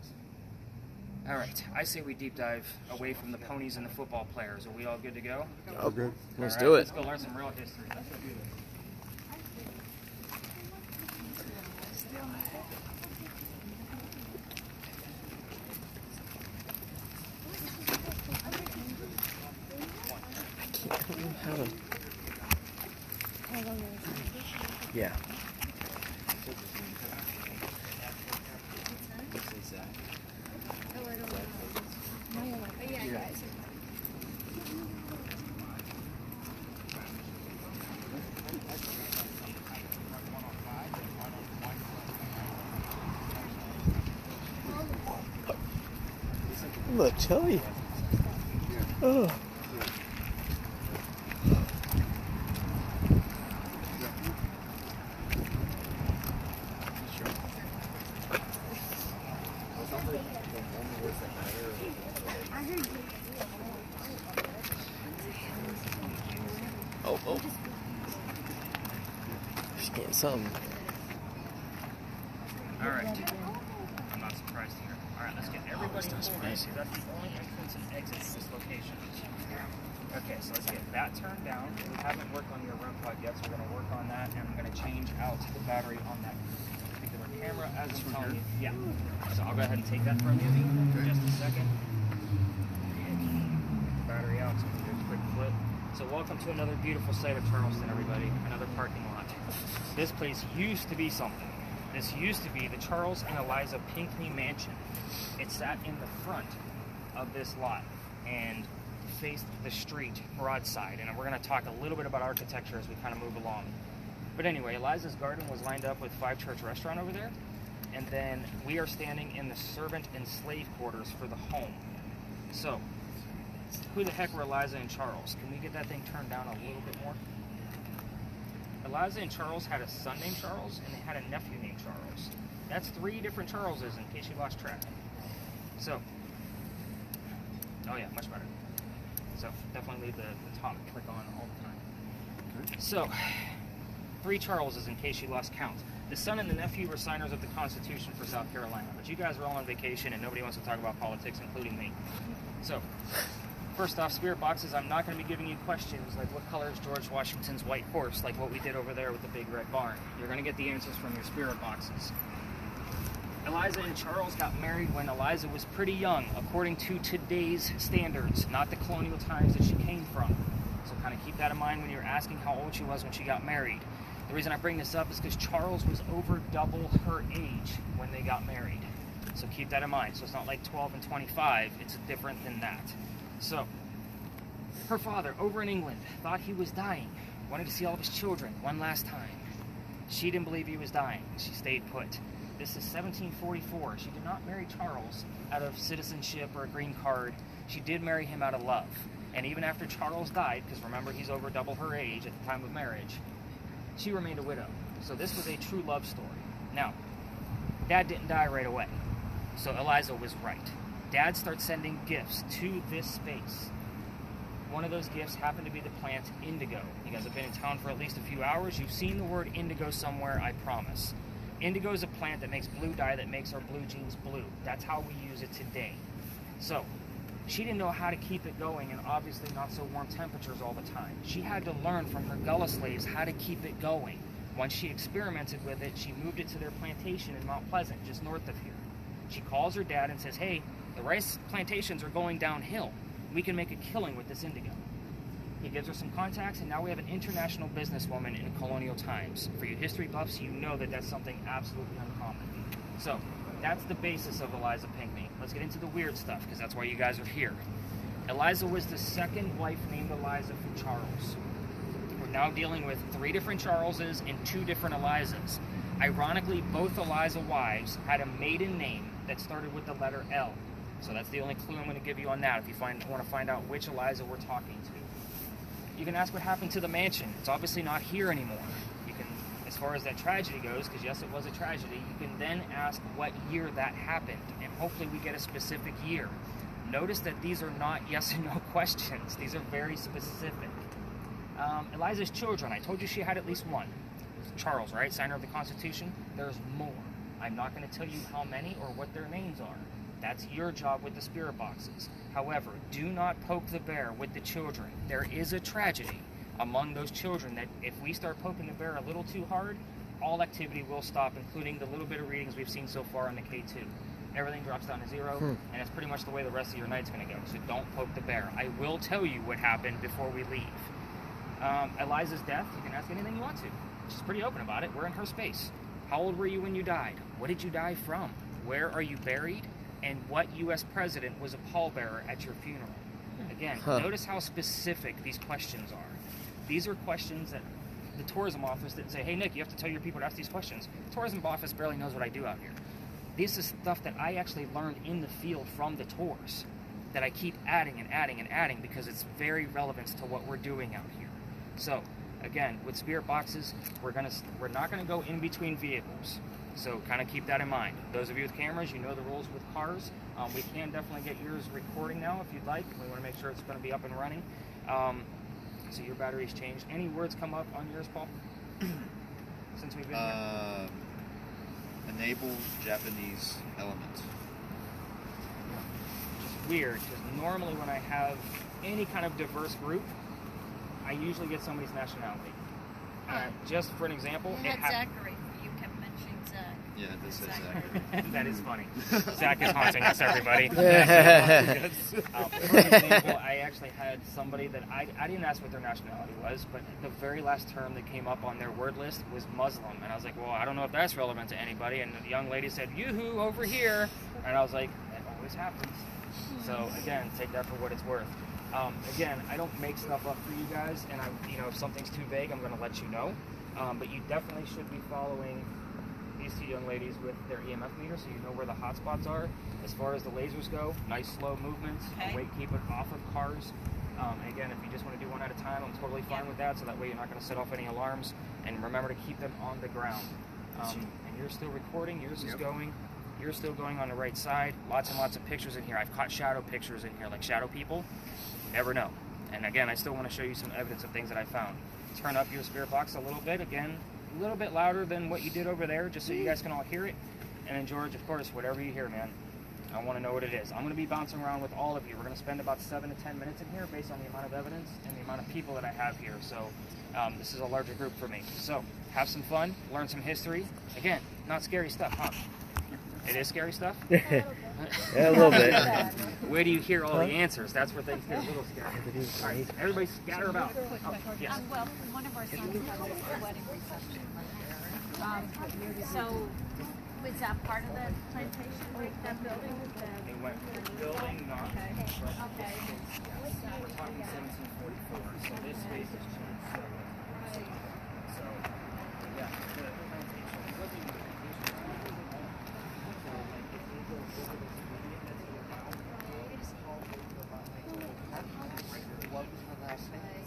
All right, I say we deep dive away from the ponies and the football players. Are we all good to go? Oh, good. Let's All do right, it. Let's go learn some real history. Let's go do this. Yeah. Look, chilly. Oh. Oh. She's getting something. All right. I'm not surprised here. All right, let's get everybody pulled in. That's the only entrance and exit to this location. Okay, so let's get that turned down. We haven't worked on your REM pod yet, so we're going to work on that, and I'm going to change out the battery on that particular camera as I'm telling you. Yeah. So I'll go ahead and take that from you in just a second. Battery out, so we'll do a quick flip. So welcome to another beautiful site of Charleston, everybody. Another parking lot. This place used to be something. This used to be the Charles and Eliza Pinckney Mansion. It sat in the front of this lot and faced the street broadside. And we're going to talk a little bit about architecture as we kind of move along. But anyway, Eliza's garden was lined up with Five Church Restaurant over there. And then we are standing in the servant and slave quarters for the home. So, who the heck were Eliza and Charles? Can we get that thing turned down a little bit more? Eliza and Charles had a son named Charles, and they had a nephew named Charles. That's 3 different Charleses, in case you lost track. So, oh yeah, much better. So, definitely leave the top click on all the time. Okay. So, 3 Charleses, in case you lost count. The son and the nephew were signers of the Constitution for South Carolina, but you guys are all on vacation, and nobody wants to talk about politics, including me. So, first off, spirit boxes, I'm not going to be giving you questions like what color is George Washington's white horse, like what we did over there with the big red barn. You're going to get the answers from your spirit boxes. Eliza and Charles got married when Eliza was pretty young, according to today's standards, not the colonial times that she came from. So kind of keep that in mind when you're asking how old she was when she got married. The reason I bring this up is because Charles was over double her age when they got married. So keep that in mind. So it's not like 12 and 25, it's different than that. So, her father, over in England, thought he was dying, wanted to see all of his children one last time. She didn't believe he was dying. She stayed put. This is 1744. She did not marry Charles out of citizenship or a green card. She did marry him out of love. And even after Charles died, because remember he's over double her age at the time of marriage, she remained a widow. So this was a true love story. Now, Dad didn't die right away. So Eliza was right. Dad starts sending gifts to this space. One of those gifts happened to be the plant indigo. You guys have been in town for at least a few hours. You've seen the word indigo somewhere, I promise. Indigo is a plant that makes blue dye that makes our blue jeans blue. That's how we use it today. So, she didn't know how to keep it going, and obviously not so warm temperatures all the time. She had to learn from her Gullah slaves how to keep it going. Once she experimented with it, she moved it to their plantation in Mount Pleasant, just north of here. She calls her dad and says, hey, the rice plantations are going downhill. We can make a killing with this indigo. He gives her some contacts, and now we have an international businesswoman in colonial times. For you history buffs, you know that that's something absolutely uncommon. So, that's the basis of Eliza Pinckney. Let's get into the weird stuff, because that's why you guys are here. Eliza was the second wife named Eliza for Charles. We're now dealing with 3 different Charleses and 2 different Elizas. Ironically, both Eliza wives had a maiden name that started with the letter L. So that's the only clue I'm going to give you on that if you want to find out which Eliza we're talking to. You can ask what happened to the mansion. It's obviously not here anymore. You can, as far as that tragedy goes, because yes, it was a tragedy, you can then ask what year that happened, and hopefully we get a specific year. Notice that these are not yes and no questions. These are very specific. Eliza's children, I told you she had at least one. Charles, right? Signer of the Constitution. There's more. I'm not going to tell you how many or what their names are. That's your job with the spirit boxes. However, do not poke the bear with the children. There is a tragedy among those children that if we start poking the bear a little too hard, all activity will stop, including the little bit of readings we've seen so far on the K2. Everything drops down to 0, and it's pretty much the way the rest of your night's going to go. So don't poke the bear. I will tell you what happened before we leave. Eliza's death, you can ask anything you want to. She's pretty open about it. We're in her space. How old were you when you died? What did you die from? Where are you buried? And what U.S. president was a pallbearer at your funeral? Again, notice how specific these questions are. These are questions that the tourism office didn't say, hey, Nick, you have to tell your people to ask these questions. The tourism office barely knows what I do out here. This is stuff that I actually learned in the field from the tours that I keep adding and adding and adding because it's very relevant to what we're doing out here. So, again, with spirit boxes, we're not gonna go in between vehicles. So kind of keep that in mind. Those of you with cameras, you know the rules with cars. We can definitely get yours recording now if you'd like. We want to make sure it's going to be up and running. So your battery's changed. Any words come up on yours, Paul? Since we've been here? Enable Japanese elements. Which is weird, because normally when I have any kind of diverse group, I usually get somebody's nationality. Just for an example, You had Zachary. You kept mentioning Zach. Yeah, this is Zachary. That is funny. Zach is haunting us, everybody. For example, I actually had somebody that I didn't ask what their nationality was, but the very last term that came up on their word list was Muslim. And I was like, well, I don't know if that's relevant to anybody. And the young lady said, yoo-hoo, over here. And I was like, that always happens. So, again, take that for what it's worth. Again, I don't make stuff up for you guys, and if something's too vague, I'm going to let you know. But you definitely should be following these two young ladies with their EMF meter, so you know where the hot spots are. As far as the lasers go, nice slow movements. Okay. Keep it off of cars. And again, if you just want to do one at a time, I'm totally fine with that. So that way you're not going to set off any alarms. And remember to keep them on the ground. And you're still recording. Yours is going. You're still going on the right side. Lots and lots of pictures in here. I've caught shadow pictures in here, like shadow people. Never know. And again, I still want to show you some evidence of things that I found. Turn up your spirit box a little bit. Again, a little bit louder than what you did over there, just so you guys can all hear it. And then George, of course, whatever you hear, man, I want to know what it is. I'm going to be bouncing around with all of you. We're going to spend about 7 to 10 minutes in here based on the amount of evidence and the amount of people that I have here. So this is a larger group for me. So have some fun, learn some history. Again, not scary stuff, huh? It is scary stuff? Yeah, a little bit. Where do you hear all the answers? That's where things get a little scary. All right, everybody scatter about. Oh, yes. Well, one of our sons has a wedding reception. So, was that part of the plantation, like that building? They went from the building, not. Okay. We're talking 1744, so this space has changed. So, yeah, the plantation wasn't even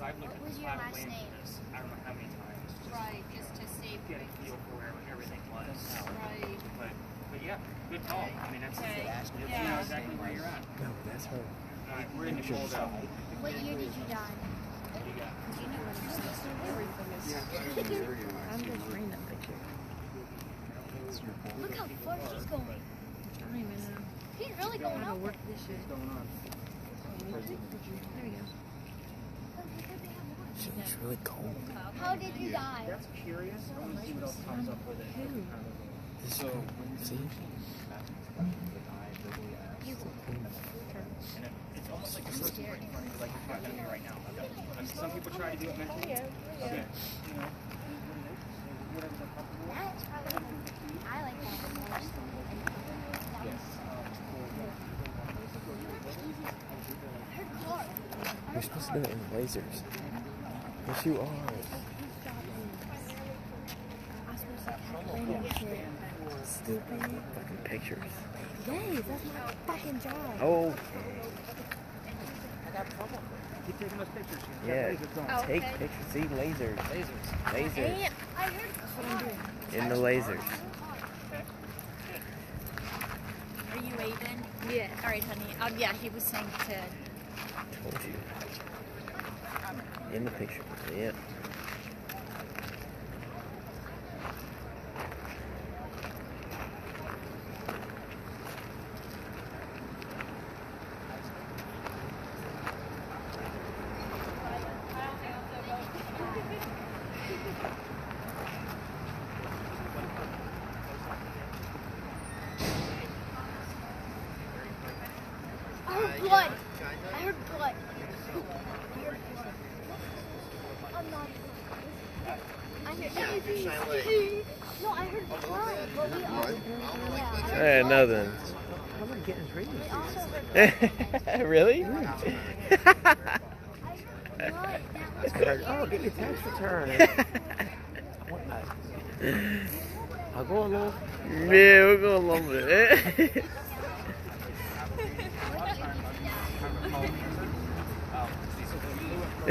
I've looked at this flat of land for this, I don't know how many times. Right, just to see. Get a feel for where everything was. Right. But yeah, good call. I mean, that's Okay. you know exactly where you're at. No, that's her. All right, we're in the cold out. What year did you die? What do you got? Do you know what your sister I'm just reading that picture. Look how far she's going. I don't even know. He's really going How to up. work this shit. What's going on? There we go. It's really cold. How did you die? That's curious. I want to see what else comes up with it. So, See? and it's almost like a first point in front of you, like you're talking to me right now. Some people try to do it mentally. Okay. You know, whatever they're comfortable with. That's probably. I like that the most. Her car. You're supposed to do it in lasers. Yes, you are. Stupid fucking pictures. Yes, that's my fucking job. Oh, Keep taking those pictures. yeah. Oh, Take okay. pictures. See lasers. Lasers. And I heard that's what I'm doing. In the lasers. Are you Aiden? Yeah. All right, honey. Yeah, he was saying to. Told you. In the picture. Yep. I heard blood. I heard blood. I'm not. I heard. No, I heard blood. But we all. Yeah. Nothing. I'm gonna get his ratings. We also heard blood. Really? I heard blood. That was Oh, get your tax return. What? I'll go along. Yeah, we'll go a little bit. I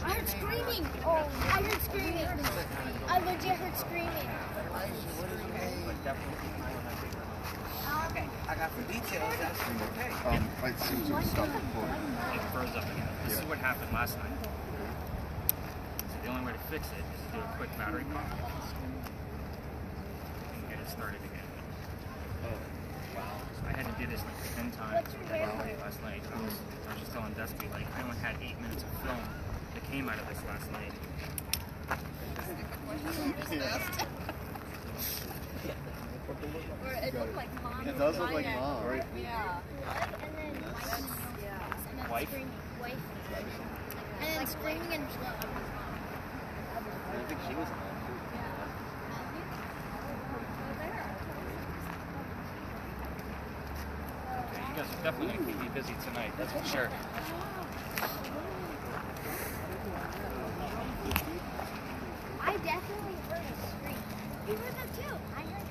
heard screaming. Oh, I heard screaming. I legit heard screaming. I got the details. That's okay. Like Susan stopped recording. It froze up again. This is what happened last night. So the only way to fix it is to do a quick battery pump and get it started again. So I had to do this like 10 times last night. I was just telling DESPI, like, I only had 8 minutes of film that came out of this last night. Or it looked like mom. It does look like mom. Right? Yeah. And then Wife? screaming. Wife. And then screaming and blood. I think she was mom. Yeah, you guys are definitely going to keep me busy tonight, that's for sure. I definitely heard a scream. You heard that too. I heard.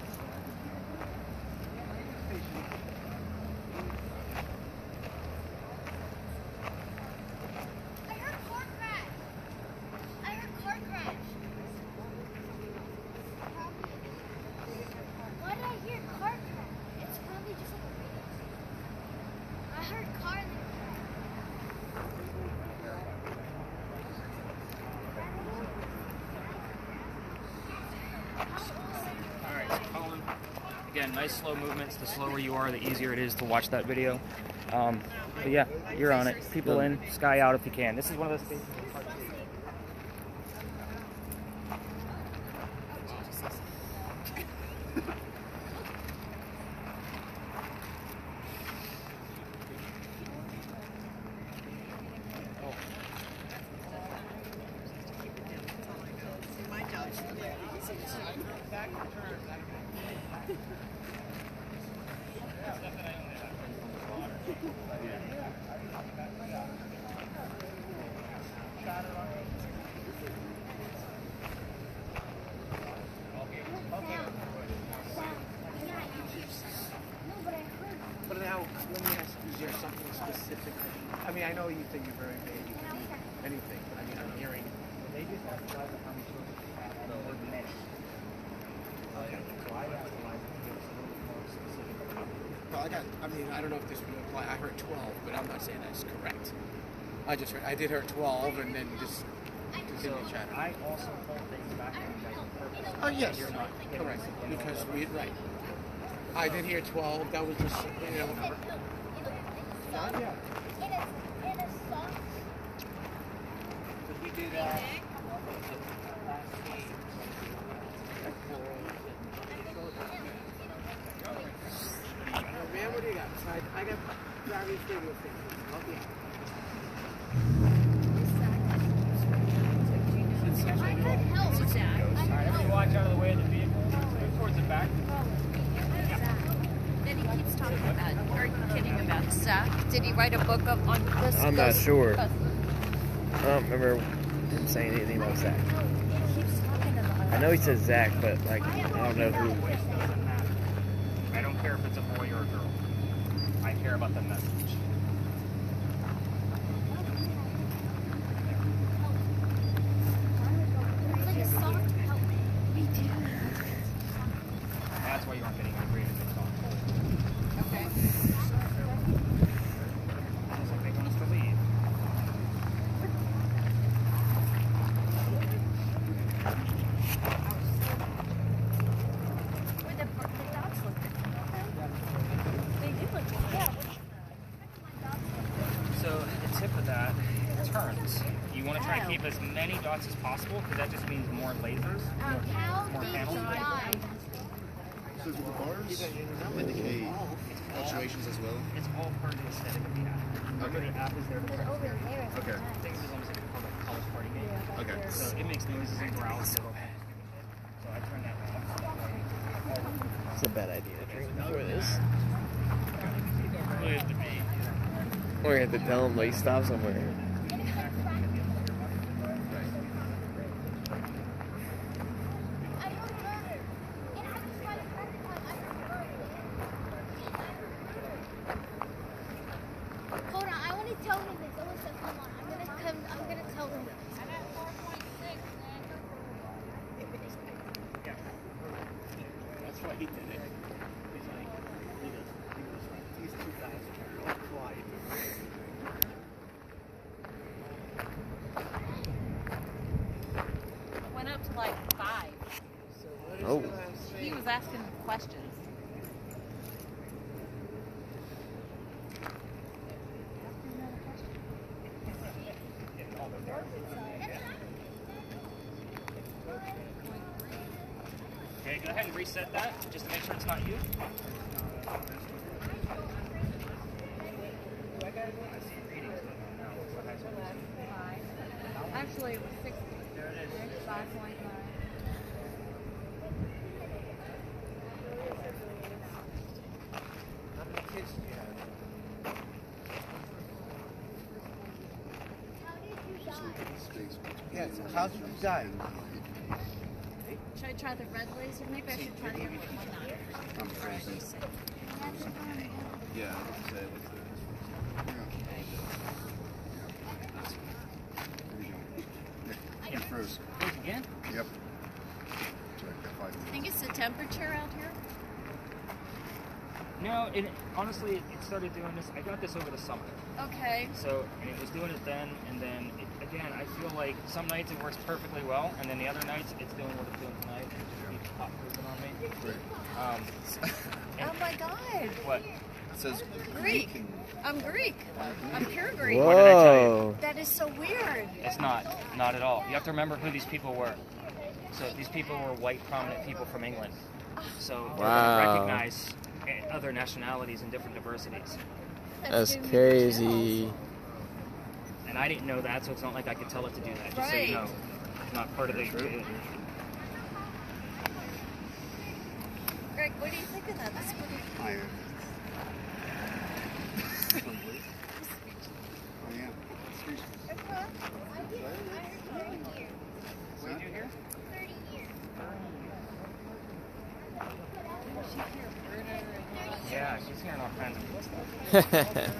I heard car crash. I heard car crash. Why did I hear car crash? It's probably just like a radio. I heard car. Alright, so Colin, again, nice slow movements. The slower you are, the easier it is to watch that video. But yeah, you're on it. People in, sky out if you can. This is one of those spaces. But now, let me ask you, is there something specific? I mean, I know you think you're very vague. You can do anything, but I mean, I'm hearing. They just have to how many children have the word many. Okay, so I have to like give us a little bit more specific. Well, I mean, I don't know if this would apply. I heard 12, but I'm not saying that's correct. I did hear 12, and then just continue chatting. I also hold things back from you guys on purpose. Oh yes, You're not correct. Because we right. I did hear 12. That was just It is soft. Did we do that? Man, what do you got? I got various radio stations. Help me out. I heard help. Alright, everybody watch out of the way of the vehicle. Move towards the back. Then he keeps talking about, or kidding about Zach. Did he write a book up on this? I'm not sure. I don't remember him saying anything about that. He keeps talking about I know he says Zach, but like I don't know who. Voice doesn't matter. I don't care if it's a boy or a girl. I care about the message. It's like a soft helmet. Me too. That's why you aren't getting a grade in this song. Okay. Almost like they want us to leave. Wait, the dots look different. They do look different. Yeah. So the tip of that turns. You want to try and keep as many dots as possible because that just means more lasers. How More did panels. you die? So do the bars indicate fluctuations as well? It's all part of the aesthetic of the app. Remember the app is there to print. Over there. Okay. Things is almost like a college party game. Okay. So it makes noises and growls. So I turn that off. It's a bad idea to drink before this. Look at the beat. We're gonna have to tell him like stop somewhere. Hold on, I want to tell him this. Alyssa, come on. I'm gonna tell him this. That's why he did it. He's like, he's too fast. I'll fly. Went up to like 5. Oh, He was asking questions. Okay, go ahead and reset that just to make sure it's not you. Actually, it was 60. There it is. 5.9. How many kids do you have? Yeah, so how did you die? Should I try the red laser? Maybe I should try the other one. I'm frozen. Yeah, I was gonna say, what's the... You're frozen. Again? Yep. Sorry, got 5 I minutes. think it's the temperature out here. No, honestly, it started doing this. I got this over the summer. Okay. So, and it was doing it then, and then, again, I feel like some nights it works perfectly well, and then the other nights it's doing what it's doing tonight, and it just keeps pop pooping on me. Great. Oh my God. What? It says Greek. and I'm Greek. I'm pure Greek. What did I tell you? whoa! That is so weird. It's not at all. You have to remember who these people were. So these people were white, prominent people from England. So they're Wow. going to recognize other nationalities and different diversities. That's crazy. And I didn't know that, so it's not like I could tell it to do that. Just so you know, Right. it's not part of the. Greg, what do you think of that? That's pretty. iron. Oh, yeah. What do you do here? 30 years. Yeah, she's hearing all kinds of stuff.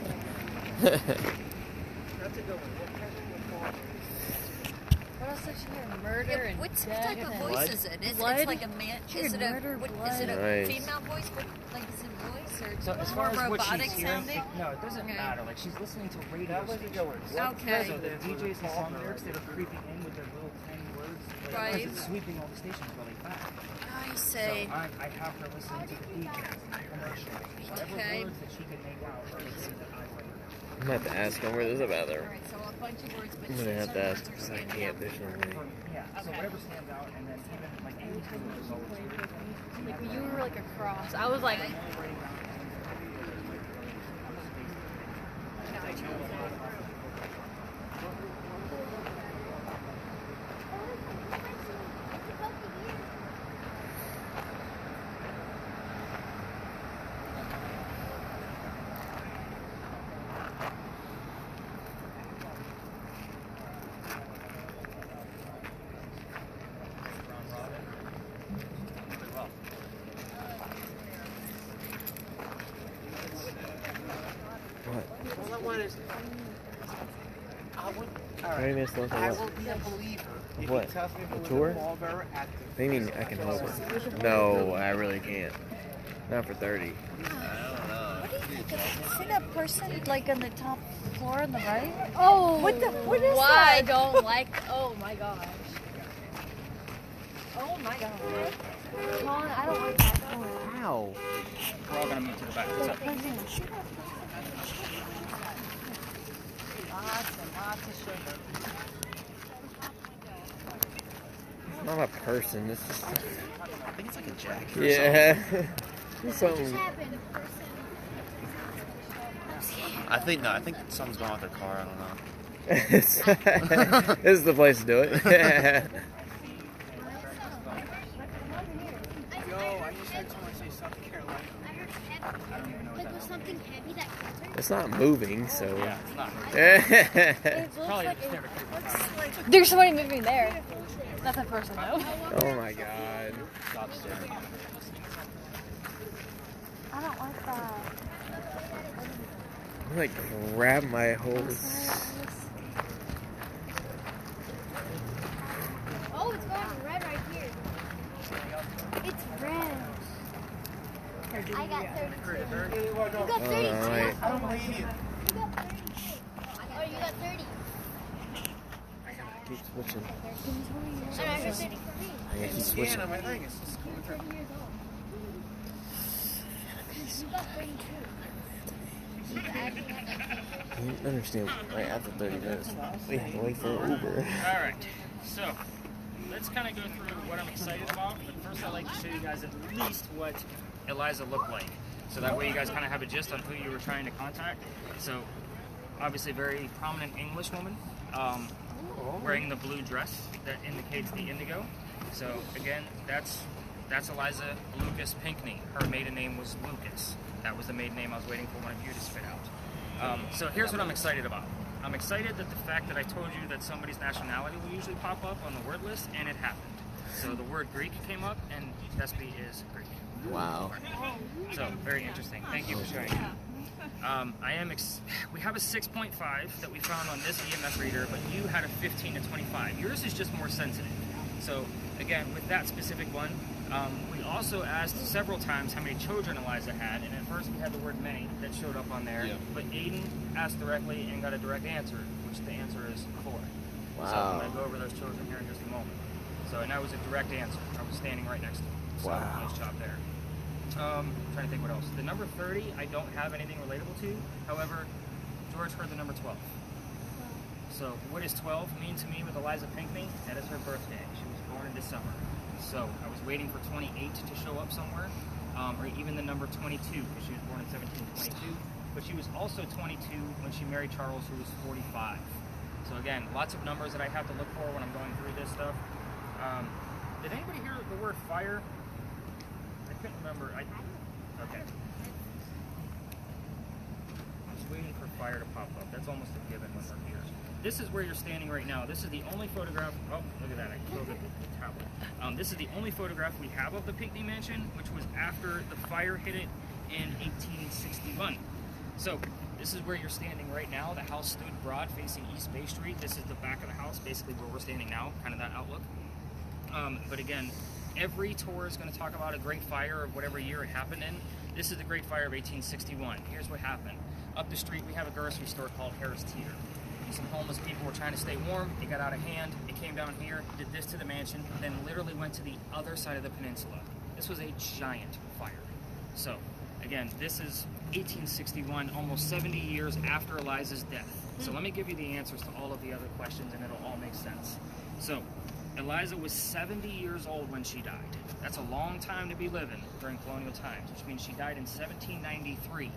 What else did she hear? Murder and What death type of and voice Blood? is it? Is Blood? it like a man? She Is had it a murder, what, is blood. it a Nice. female voice? What, like is it voice or So as more far as what robotic she's hearing, sounding? no, it doesn't Okay. matter. Like she's listening to radio stations. Okay. So the DJs and song lyrics that are creeping in with their little tiny words, like, Right. it's sweeping all the stations really fast. I So say. I have her listen to the DJs and the commercials. Whatever Okay. words that she can make out are the words that I write. I'm gonna have to ask him where there's a bathroom. Alright, so a bunch of words, but I'm gonna have to some ask words are because I standing can't out. do something. Yeah. So whatever stands out, and then even like any kind of results. Like you were like a cross. I was like, Well, that one is. I would. All What do you right. miss? I will be a believer if What? he tells me The it was tour? a ball very active. What do you mean I can hold it? No, I really can't. Not for 30. What do you think? See that person like on the top floor on the right? Oh. What is Why I that? don't like. Oh my gosh. Oh my god. Colin, I don't like that. Ow. We're all gonna move to the back. So, Lots of sugar. It's not a person. It's just. I think it's like a jacket. Yeah. What Something. just happened? I think no. I think something's going on with their car. I don't know. This is the place to do it. Yo, I just heard someone say South Carolina. I heard heavy. Like, was something heavy that killed her? It's not moving, so. yeah, it's not. It looks Probably like just never creeped. there's somebody moving there. Not that person though. Oh my god. Stop staring. I don't like that. I'm like grab my hose. Oh, it's going red right here. It's red. I got 32. You got 32? Alright. I don't believe you. You got 32. Oh, you got 30. Keep switching. And I got 30 for me. I gotta keep Yeah, switching. no, my thing is just going through. 30 years old. You got 32. I don't understand. Right after 30 minutes, we have to wait for an Uber. All right, so let's kind of go through what I'm excited about. But first, I'd like to show you guys at least what Eliza looked like, so that way you guys kind of have a gist on who you were trying to contact. So, obviously, a very prominent English woman, wearing the blue dress that indicates the indigo. So, again, that's Eliza Lucas Pinckney. Her maiden name was Lucas. That was the maiden name I was waiting for one of you to spit out. So here's what I'm excited about. I'm excited that the fact that I told you that somebody's nationality will usually pop up on the word list, and it happened. So the word Greek came up, and DESPI is Greek. Wow. So very interesting. Thank you for sharing that. We have a 6.5 that we found on this EMS reader, but you had a 15 to 25. Yours is just more sensitive. So again, with that specific one, we also asked several times how many children Eliza had, and at first we had the word many that showed up on there, but Aiden asked directly and got a direct answer, which the answer is 4. Wow. So I'm going to go over those children here in just a moment. So, and that was a direct answer. I was standing right next to him. So, Wow. nice job there. Trying to think what else. The number 30, I don't have anything relatable to. However, George heard the number 12. So, what does 12 mean to me with Eliza Pinckney? That is her birthday. She was born in December. So, I was waiting for 28 to show up somewhere, or even the number 22, because she was born in 1722. But she was also 22 when she married Charles, who was 45. So, again, lots of numbers that I have to look for when I'm going through this stuff. Did anybody hear the word fire? I couldn't remember. Okay. I'm just waiting for fire to pop up. That's almost a given when we're here. This is where you're standing right now. This is the only photograph. Oh, look at that. I killed the tablet. This is the only photograph we have of the Pinckney Mansion, which was after the fire hit it in 1861. So, this is where you're standing right now. The house stood broad facing East Bay Street. This is the back of the house, basically where we're standing now, kind of that outlook. But again, every tour is going to talk about a great fire of whatever year it happened in. This is the Great Fire of 1861. Here's what happened. Up the street, we have a grocery store called Harris Teeter. Some homeless people were trying to stay warm. It got out of hand. It came down here, did this to the mansion, then literally went to the other side of the peninsula. This was a giant fire. So, again, this is 1861, almost 70 years after Eliza's death. So let me give you the answers to all of the other questions, and it'll all make sense. So, Eliza was 70 years old when she died. That's a long time to be living during colonial times, which means she died in 1793.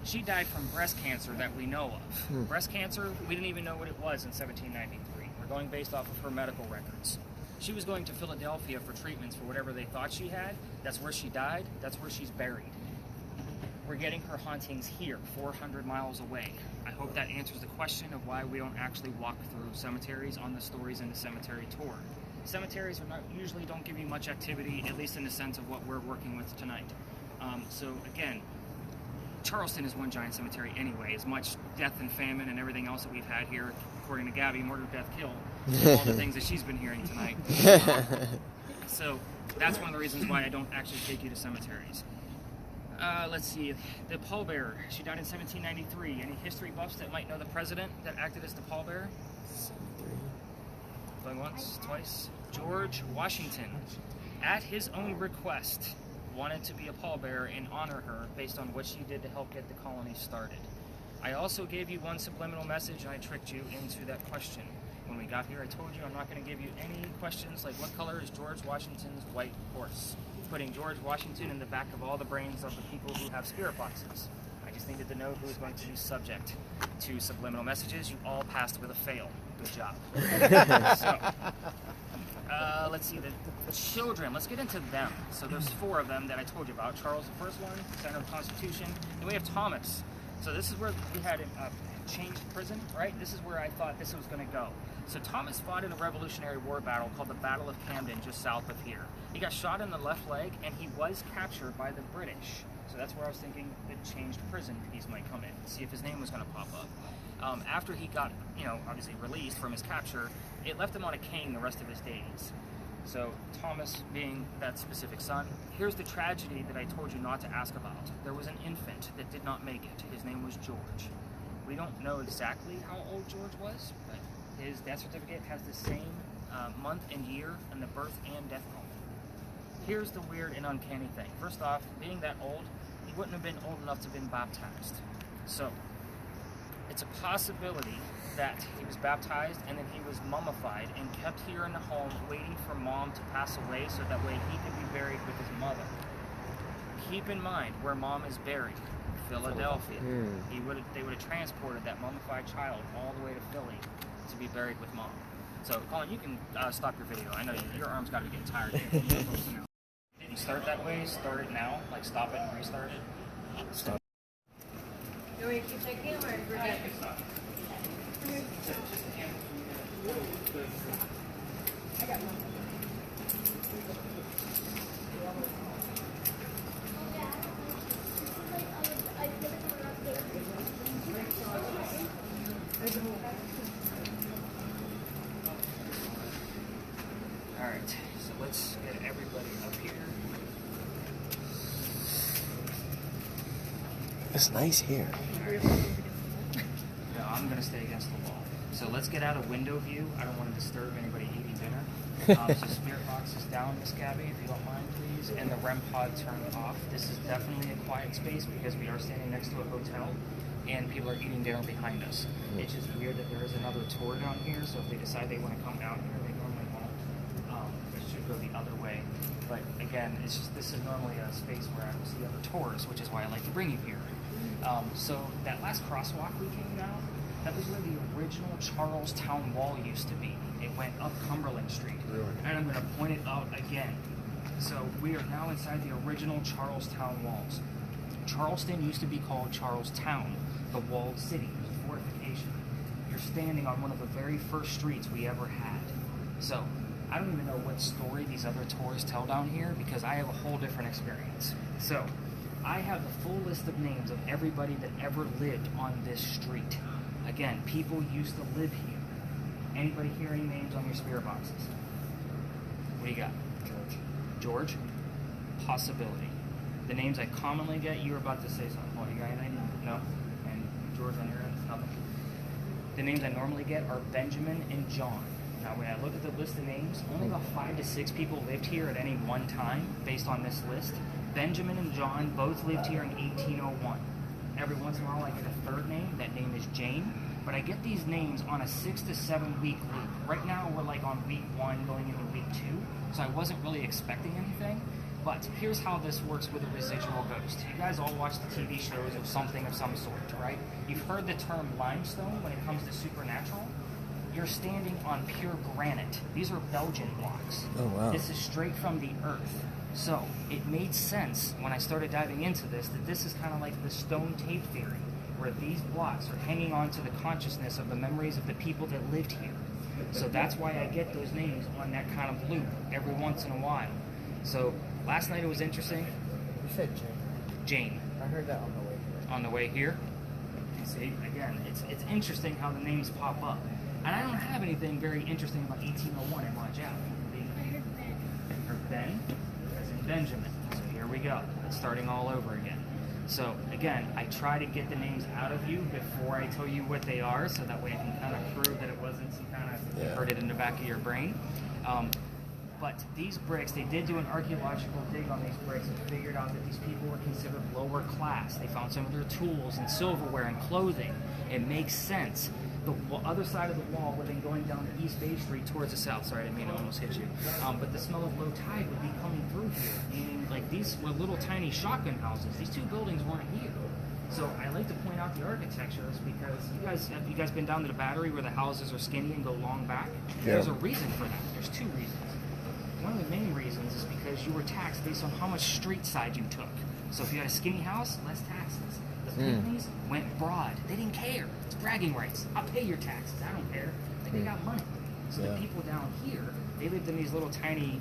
She died from breast cancer that we know of. Breast cancer, we didn't even know what it was in 1793. We're going based off of her medical records. She was going to Philadelphia for treatments for whatever they thought she had. That's where she died. That's where she's buried. We're getting her hauntings here, 400 miles away. I hope that answers the question of why we don't actually walk through cemeteries on the Stories in the Cemetery tour. Cemeteries usually don't give you much activity, at least in the sense of what we're working with tonight. So again, Charleston is one giant cemetery anyway. As much death and famine and everything else that we've had here, according to Gabby, murder, death, kill, all the things that she's been hearing tonight. So that's one of the reasons why I don't actually take you to cemeteries. Let's see, the pallbearer. She died in 1793. Any history buffs that might know the president that acted as the pallbearer? Going once, twice. George Washington, at his own request, wanted to be a pallbearer and honor her based on what she did to help get the colony started. I also gave you one subliminal message and I tricked you into that question. When we got here, I told you I'm not going to give you any questions like what color is George Washington's white horse? Putting George Washington in the back of all the brains of the people who have spirit boxes. I just needed to know who was going to be subject to subliminal messages. You all passed with a fail. Good job. So, let's see, the children, let's get into them. So there's 4 of them that I told you about. Charles, the first one, center of the Constitution. Then we have Thomas. So this is where we had a changed prison, right? This is where I thought this was going to go. So Thomas fought in a Revolutionary War battle called the Battle of Camden, just south of here. He got shot in the left leg, and he was captured by the British. So that's where I was thinking the changed prison piece might come in, see if his name was going to pop up. After he got, obviously released from his capture, it left him on a cane the rest of his days. So Thomas being that specific son. Here's the tragedy that I told you not to ask about. There was an infant that did not make it. His name was George. We don't know exactly how old George was, but his death certificate has the same month and year and the birth and death moment. Here's the weird and uncanny thing. First off, being that old, he wouldn't have been old enough to have been baptized. So it's a possibility that he was baptized and then he was mummified and kept here in the home waiting for mom to pass away so that way he could be buried with his mother. Keep in mind where mom is buried, Philadelphia. They would have transported that mummified child all the way to Philly to be buried with mom. So Colin, you can stop your video. I know your arm's got to be getting tired. Didn't start that way, start it now, like stop it and restart it. Stop. Do we keep that camera or forget? I got one. Alright, so let's get everybody up here. It's nice here. No, I'm going to stay against the wall. So let's get out of window view. I don't want to disturb anybody eating dinner. So spirit box is down, Miss Gabby, if you don't mind, please. And the REM pod turned off. This is definitely a quiet space because we are standing next to a hotel and people are eating dinner behind us. It's just weird that there is another tour down here, so if they decide they want to come out here, they normally won't. It should go the other way. But again, it's just this is normally a space where I will see other tours, which is why I like to bring you here. So that last crosswalk we came down, that was where the original Charlestown Wall used to be. It went up Cumberland Street. Really? And I'm going to point it out again. So we are now inside the original Charlestown walls. Charleston used to be called Charlestown, the walled city, the fortification. You're standing on one of the very first streets we ever had. So I don't even know what story these other tours tell down here because I have a whole different experience. So I have the full list of names of everybody that ever lived on this street. Again, people used to live here. Anybody hear any names on your spirit boxes? What do you got? George? Possibility. The names I commonly get, you were about to say something. What, you got anything? No? And George on your end? Nothing. The names I normally get are Benjamin and John. Now, when I look at the list of names, only about 5 to 6 people lived here at any one time, based on this list. Benjamin and John both lived here in 1801. Every once in a while I get a third name. That name is Jane. But I get these names on a 6 to 7 week loop. Right now we're like on week 1 going into week 2. So I wasn't really expecting anything. But here's how this works with a residual ghost. You guys all watch the TV shows of something of some sort, right? You've heard the term limestone when it comes to supernatural. You're standing on pure granite. These are Belgian blocks. Oh, wow. This is straight from the earth. So it made sense when I started diving into this that this is kind of like the stone tape theory, where these blocks are hanging on to the consciousness of the memories of the people that lived here. So that's why I get those names on that kind of loop every once in a while. So last night it was interesting. You said Jane. Jane. I heard that on the way here. on the way here. See, again, it's interesting how the names pop up. And I don't have anything very interesting about 1801 in Lodge Alley. I heard Ben, as in Benjamin. So here we go. It's starting all over again. So again, I try to get the names out of you before I tell you what they are, so that way I can kind of prove that it wasn't some kind of, you heard it in the back of your brain. But these bricks, they did do an archaeological dig on these bricks and figured out that these people were considered lower class. They found some of their tools and silverware and clothing. It makes sense. The other side of the wall would have been going down to East Bay Street towards the south. Sorry, I didn't mean to almost hit you. But the smell of low tide would be coming through here. Meaning, like, these were little tiny shotgun houses. These two buildings weren't here. So I like to point out the architectures because have you guys been down to the Battery where the houses are skinny and go long back? Yeah. There's a reason for that. There's two reasons. One of the main reasons is because you were taxed based on how much street side you took. So if you had a skinny house, less taxes. The Pygmies went broad. They didn't care. It's bragging rights. I'll pay your taxes. I don't care. They got money. So the people down here, they lived in these little tiny,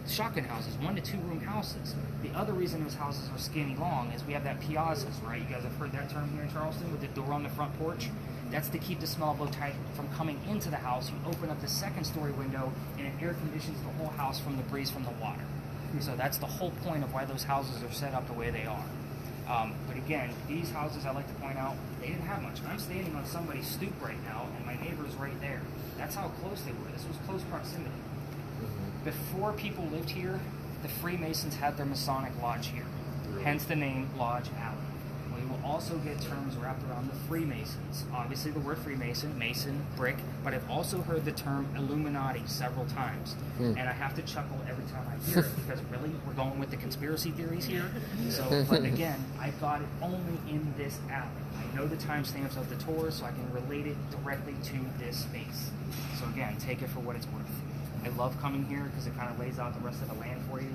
shotgun houses, 1 to 2 room houses. The other reason those houses are skinny long is we have that piazzas, right? You guys have heard that term here in Charleston with the door on the front porch? That's to keep the smell of low tide from coming into the house. You open up the second story window and it air conditions the whole house from the breeze from the water. So that's the whole point of why those houses are set up the way they are. But again, these houses, I like to point out, they didn't have much. I'm standing on somebody's stoop right now, and my neighbor's right there. That's how close they were. This was close proximity. Before people lived here, the Freemasons had their Masonic lodge here, hence the name Lodge Alley. We will also get terms wrapped around the Freemasons. Obviously the word Freemason, Mason, brick, but I've also heard the term Illuminati several times. And I have to chuckle every time I hear it because really, we're going with the conspiracy theories here. So, but again, I got it only in this alley. I know the timestamps of the tour, so I can relate it directly to this space. So again, take it for what it's worth. I love coming here because it kind of lays out the rest of the land for you.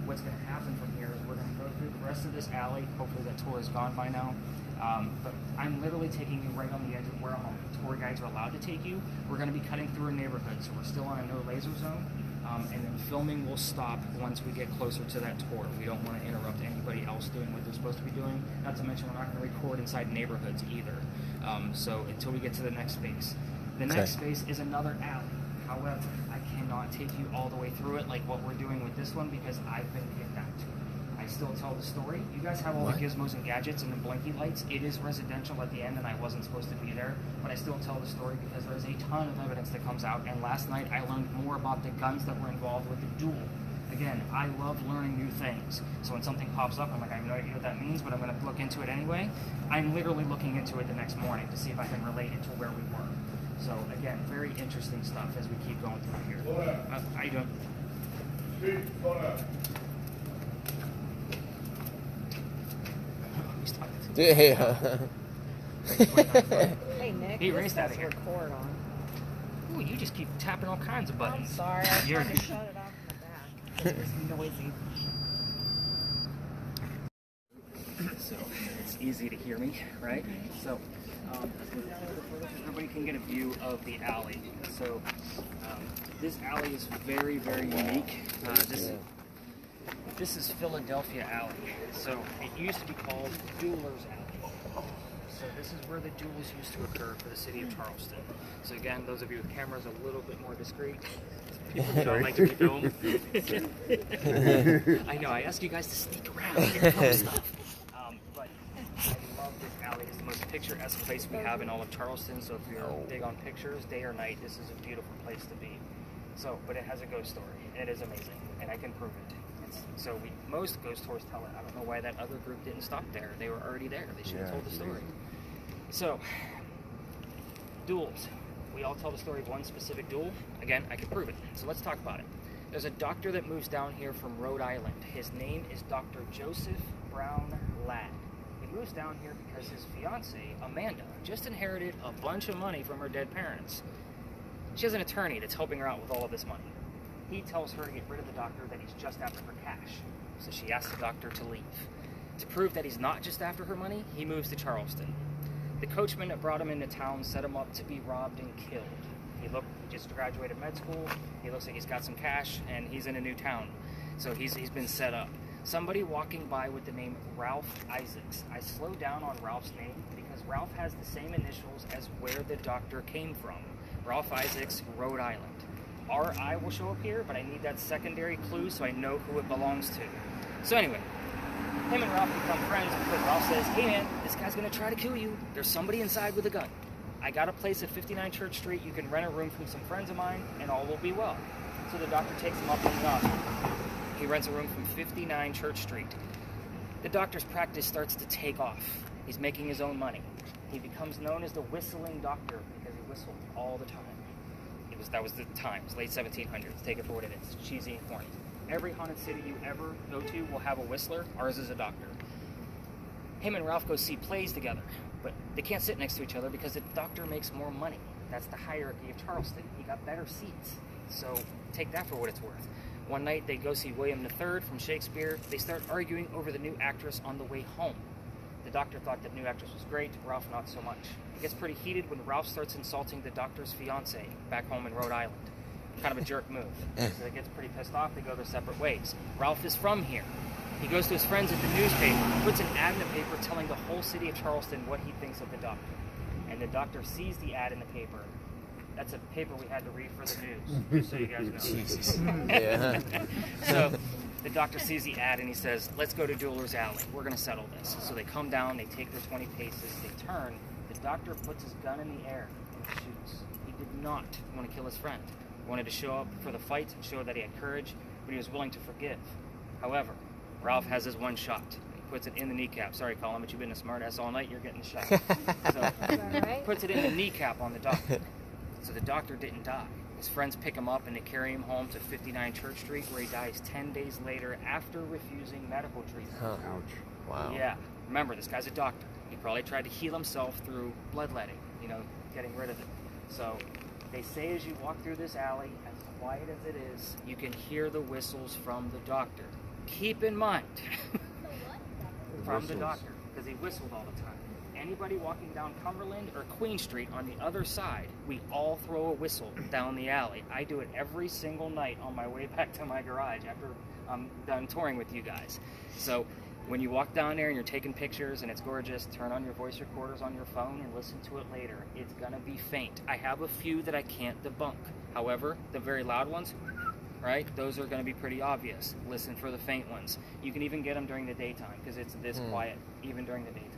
What's going to happen from here is we're going to go through the rest of this alley. Hopefully that tour is gone by now. But I'm literally taking you right on the edge of where all tour guides are allowed to take you. We're going to be cutting through a neighborhood, so we're still on a no laser zone. And then filming will stop once we get closer to that tour. We don't want to interrupt anybody else doing what they're supposed to be doing. Not to mention we're not going to record inside neighborhoods either. So until we get to the next space. The next space is another alley. However, I cannot take you all the way through it like what we're doing with this one because I've been kicked out. I still tell the story. You guys have all the gizmos and gadgets and the blinky lights. It is residential at the end and I wasn't supposed to be there, but I still tell the story because there's a ton of evidence that comes out. And last night I learned more about the guns that were involved with the duel. Again, I love learning new things. So when something pops up, I'm like, I have no idea what that means, but I'm going to look into it anyway. I'm literally looking into it the next morning to see if I can relate it to where we were. So again, very interesting stuff as we keep going through here. I don't. Yeah. Hey Nick, he raced out of here. Record on. Ooh, you just keep tapping all kinds of buttons. I'm sorry, I was trying to shut it off in the back. It was noisy. So it's easy to hear me, right? So everybody can get a view of the alley. So this alley is very, very unique. This is Philadelphia Alley. So it used to be called Duelers Alley. So this is where the duels used to occur for the city of Charleston. So again, those of you with cameras are a little bit more discreet. People who don't like to be filmed. I know, I asked you guys to sneak around and film stuff. But I love this alley. It's the most picturesque place we have in all of Charleston. So if you're big on pictures, day or night, this is a beautiful place to be. So, but it has a ghost story, and it is amazing, and I can prove it. So most ghost tours tell it. I don't know why that other group didn't stop there. They were already there. They should have told the story. So, duels. We all tell the story of one specific duel. Again, I can prove it. So let's talk about it. There's a doctor that moves down here from Rhode Island. His name is Dr. Joseph Brown Ladd. He moves down here because his fiancée, Amanda, just inherited a bunch of money from her dead parents. She has an attorney that's helping her out with all of this money. He tells her to get rid of the doctor, that he's just after her cash. So she asks the doctor to leave. To prove that he's not just after her money, he moves to Charleston. The coachman that brought him into town set him up to be robbed and killed. He just graduated med school, he looks like he's got some cash, and he's in a new town. So he's been set up. Somebody walking by with the name Ralph Isaacs. I slowed down on Ralph's name because Ralph has the same initials as where the doctor came from. Ralph Isaacs, Rhode Island. RI will show up here, but I need that secondary clue so I know who it belongs to. So anyway, him and Ralph become friends because Ralph says, hey man, this guy's gonna try to kill you. There's somebody inside with a gun. I got a place at 59 Church Street. You can rent a room from some friends of mine and all will be well. So the doctor takes him up in the offer. He rents a room from 59 Church Street. The doctor's practice starts to take off. He's making his own money. He becomes known as the whistling doctor because he whistled all the time. That was the times, late 1700s. Take it for what it is. Cheesy and corny. Every haunted city you ever go to will have a whistler. Ours is a doctor. Him and Ralph go see plays together, but they can't sit next to each other because the doctor makes more money. That's the hierarchy of Charleston. He got better seats. So take that for what it's worth. One night they go see William III from Shakespeare. They start arguing over the new actress on the way home. The doctor thought the new actress was great, Ralph not so much. It gets pretty heated when Ralph starts insulting the doctor's fiance back home in Rhode Island. Kind of a jerk move. So it gets pretty pissed off, they go their separate ways. Ralph is from here. He goes to his friends at the newspaper, puts an ad in the paper telling the whole city of Charleston what he thinks of the doctor. And the doctor sees the ad in the paper. That's a paper we had to read for the news, just so you guys know. Jesus. Yeah. So the doctor sees the ad and he says, let's go to Dueler's Alley. We're going to settle this. So they come down, they take their 20 paces, they turn. The doctor puts his gun in the air and shoots. He did not want to kill his friend. He wanted to show up for the fight and show that he had courage, but he was willing to forgive. However, Ralph has his one shot. He puts it in the kneecap. Sorry, Colin, but you've been a smartass all night. You're getting the shot. So puts it in the kneecap on the doctor. So the doctor didn't die. His friends pick him up and they carry him home to 59 Church Street, where he dies 10 days later after refusing medical treatment. Huh. Ouch. Wow. Yeah. Remember, this guy's a doctor. He probably tried to heal himself through bloodletting, getting rid of it. So they say as you walk through this alley, as quiet as it is, you can hear the whistles from the doctor. Keep in mind, from the doctor, because he whistled all the time. Anybody walking down Cumberland or Queen Street on the other side, we all throw a whistle down the alley. I do it every single night on my way back to my garage after I'm done touring with you guys. So when you walk down there and you're taking pictures and it's gorgeous, turn on your voice recorders on your phone and listen to it later. It's gonna be faint. I have a few that I can't debunk. However, the very loud ones, right, those are gonna be pretty obvious. Listen for the faint ones. You can even get them during the daytime because it's this quiet, even during the daytime.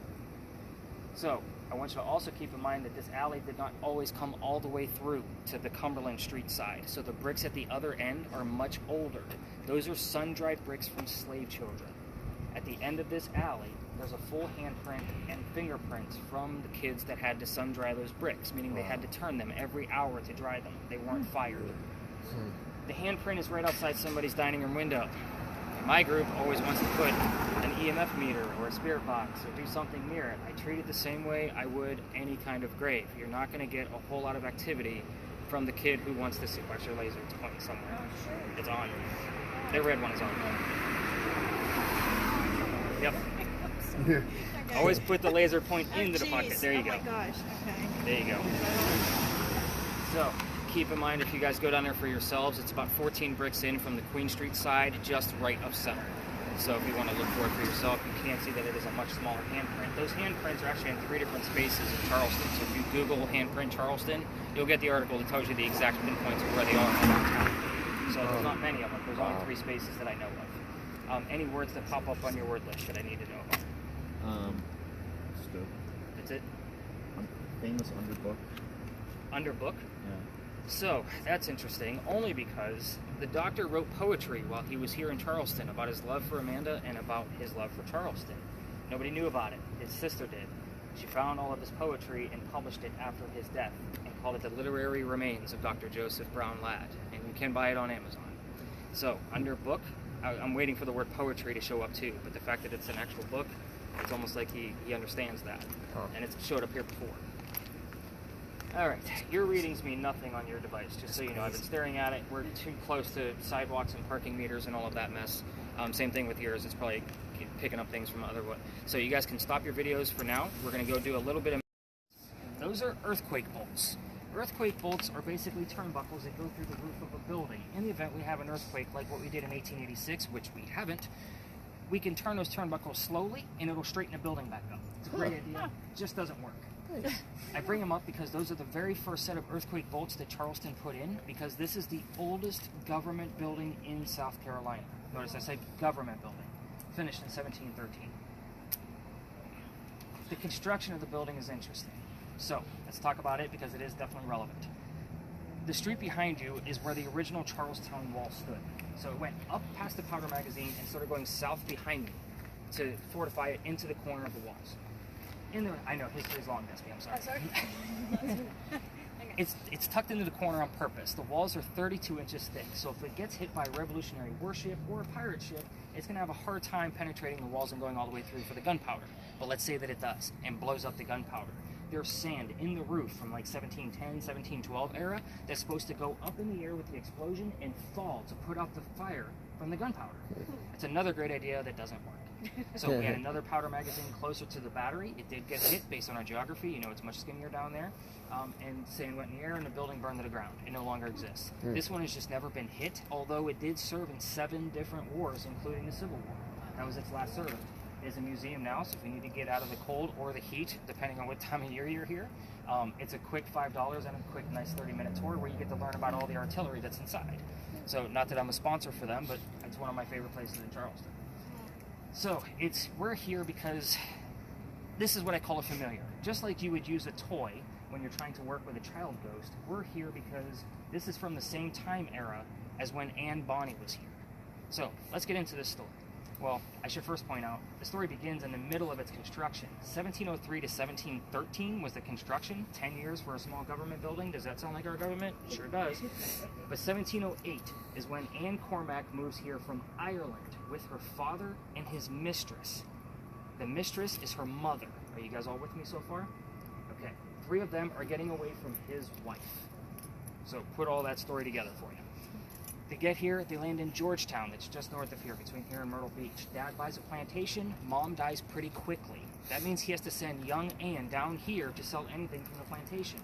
So, I want you to also keep in mind that this alley did not always come all the way through to the Cumberland Street side. So the bricks at the other end are much older. Those are sun-dried bricks from slave children. At the end of this alley, there's a full handprint and fingerprints from the kids that had to sun-dry those bricks, meaning they had to turn them every hour to dry them. They weren't fired. The handprint is right outside somebody's dining room window. My group always wants to put an EMF meter or a spirit box or do something near it. I treat it the same way I would any kind of grave. You're not going to get a whole lot of activity from the kid who wants to see. Watch your laser, it's pointing somewhere. It's on. The red one is on. Yep. Always put the laser point into the pocket. There you go. Oh my gosh. Okay. There you go. So, keep in mind, if you guys go down there for yourselves, it's about 14 bricks in from the Queen Street side, just right of center. So if you want to look for it for yourself, you can see that it is a much smaller handprint. Those handprints are actually in 3 different spaces in Charleston. So if you Google handprint Charleston, you'll get the article that tells you the exact pinpoints of where they are in town. So there's not many of them. There's only 3 spaces that I know of. Any words that pop up on your word list that I need to know about? Scope. That's it? Famous underbook. Underbook? Yeah. So, that's interesting, only because the doctor wrote poetry while he was here in Charleston about his love for Amanda and about his love for Charleston. Nobody knew about it. His sister did. She found all of his poetry and published it after his death and called it The Literary Remains of Dr. Joseph Brown Ladd, and you can buy it on Amazon. So, under book, I'm waiting for the word poetry to show up too, but the fact that it's an actual book, it's almost like he understands that, and it's showed up here before. Alright, your readings mean nothing on your device, just so you know. I've been staring at it. We're too close to sidewalks and parking meters and all of that mess. Same thing with yours. It's probably picking up things from other... So you guys can stop your videos for now. We're going to go do a little bit of... Those are earthquake bolts. Earthquake bolts are basically turnbuckles that go through the roof of a building. In the event we have an earthquake like what we did in 1886, which we haven't, we can turn those turnbuckles slowly, and it'll straighten the building back up. It's a great idea. Just doesn't work. I bring them up because those are the very first set of earthquake bolts that Charleston put in, because this is the oldest government building in South Carolina. Notice I say government building, finished in 1713. The construction of the building is interesting. So let's talk about it because it is definitely relevant. The street behind you is where the original Charlestown wall stood. So it went up past the powder magazine and started going south behind me to fortify it into the corner of the walls. I know, history's long, DESPI, I'm sorry. It's tucked into the corner on purpose. The walls are 32 inches thick, so if it gets hit by a Revolutionary warship or a pirate ship, it's going to have a hard time penetrating the walls and going all the way through for the gunpowder. But let's say that it does and blows up the gunpowder. There's sand in the roof from like 1710, 1712 era that's supposed to go up in the air with the explosion and fall to put out the fire from the gunpowder. It's another great idea that doesn't work. So we had another powder magazine closer to the battery. It did get hit based on our geography. You know, it's much skinnier down there. And sand went in the air and the building burned to the ground. It no longer exists. This one has just never been hit, although it did serve in 7 different wars, including the Civil War. That was its last service. It is a museum now, so if you need to get out of the cold or the heat, depending on what time of year you're here, it's a quick $5 and a quick, nice 30-minute tour where you get to learn about all the artillery that's inside. So not that I'm a sponsor for them, but it's one of my favorite places in Charleston. So we're here because this is what I call a familiar. Just like you would use a toy when you're trying to work with a child ghost, we're here because this is from the same time era as when Anne Bonny was here. So let's get into this story. Well, I should first point out, the story begins in the middle of its construction. 1703 to 1713 was the construction, 10 years for a small government building. Does that sound like our government? It sure does. But 1708 is when Anne Cormac moves here from Ireland with her father and his mistress. The mistress is her mother. Are you guys all with me so far? Okay. 3 of them are getting away from his wife. So put all that story together for you. They get here, they land in Georgetown, that's just north of here, between here and Myrtle Beach. Dad buys a plantation, Mom dies pretty quickly. That means he has to send young Anne down here to sell anything from the plantation.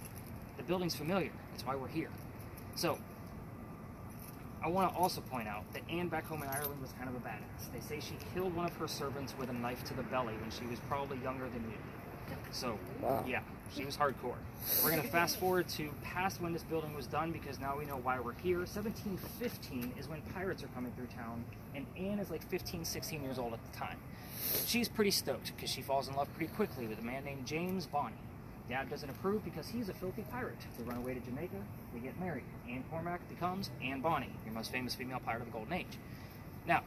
The building's familiar, that's why we're here. So, I want to also point out that Anne back home in Ireland was kind of a badass. They say she killed one of her servants with a knife to the belly when she was probably younger than you. So, yeah, she was hardcore. We're going to fast forward to past when this building was done because now we know why we're here. 1715 is when pirates are coming through town, and Anne is like 15, 16 years old at the time. She's pretty stoked because she falls in love pretty quickly with a man named James Bonny. Dad doesn't approve because he's a filthy pirate. They run away to Jamaica, they get married. Anne Cormac becomes Anne Bonny, your most famous female pirate of the Golden Age. Now,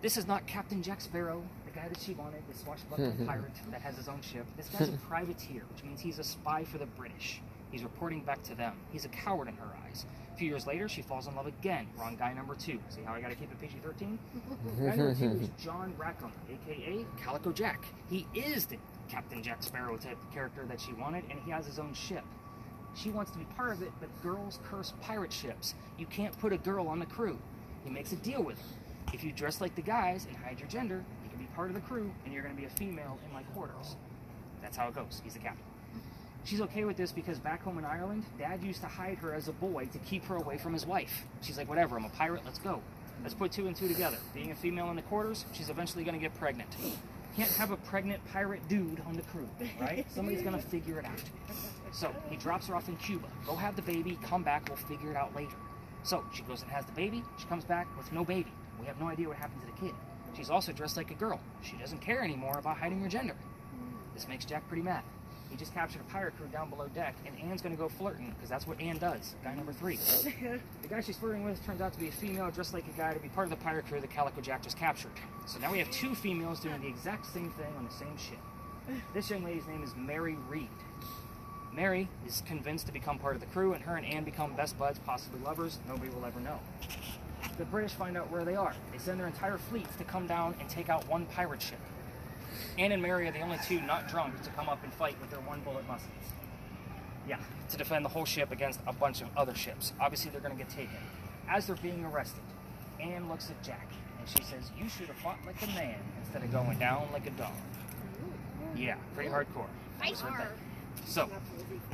this is not Captain Jack Sparrow, the guy that she wanted, the swashbuckling pirate that has his own ship. This guy's a privateer, which means he's a spy for the British. He's reporting back to them. He's a coward in her eyes. A few years later, she falls in love again. We're on guy number 2. See how I gotta keep it PG-13? Guy number 2 is John Rackham, a.k.a. Calico Jack. He is the Captain Jack Sparrow type character that she wanted, and he has his own ship. She wants to be part of it, but girls curse pirate ships. You can't put a girl on the crew. He makes a deal with her. If you dress like the guys and hide your gender, you can be part of the crew, and you're going to be a female in my quarters. That's how it goes. He's the captain. She's okay with this because back home in Ireland, Dad used to hide her as a boy to keep her away from his wife. She's like, whatever, I'm a pirate, let's go. Let's put 2 and 2 together. Being a female in the quarters, she's eventually going to get pregnant. Can't have a pregnant pirate dude on the crew, right? Somebody's going to figure it out. So he drops her off in Cuba. Go have the baby, come back, we'll figure it out later. So she goes and has the baby, she comes back with no baby. We have no idea what happened to the kid. She's also dressed like a girl. She doesn't care anymore about hiding her gender. This makes Jack pretty mad. He just captured a pirate crew down below deck, and Anne's going to go flirting, because that's what Anne does. Guy number 3. The guy she's flirting with turns out to be a female dressed like a guy to be part of the pirate crew that Calico Jack just captured. So now we have 2 females doing the exact same thing on the same ship. This young lady's name is Mary Reed. Mary is convinced to become part of the crew, and her and Anne become best buds, possibly lovers. Nobody will ever know. The British find out where they are. They send their entire fleets to come down and take out one pirate ship. Anne and Mary are the only 2 not drunk to come up and fight with their 1-bullet muskets. Yeah, to defend the whole ship against a bunch of other ships. Obviously, they're going to get taken. As they're being arrested, Anne looks at Jack, and she says, you should have fought like a man instead of going down like a dog. Yeah, pretty hardcore. Fight hard. So,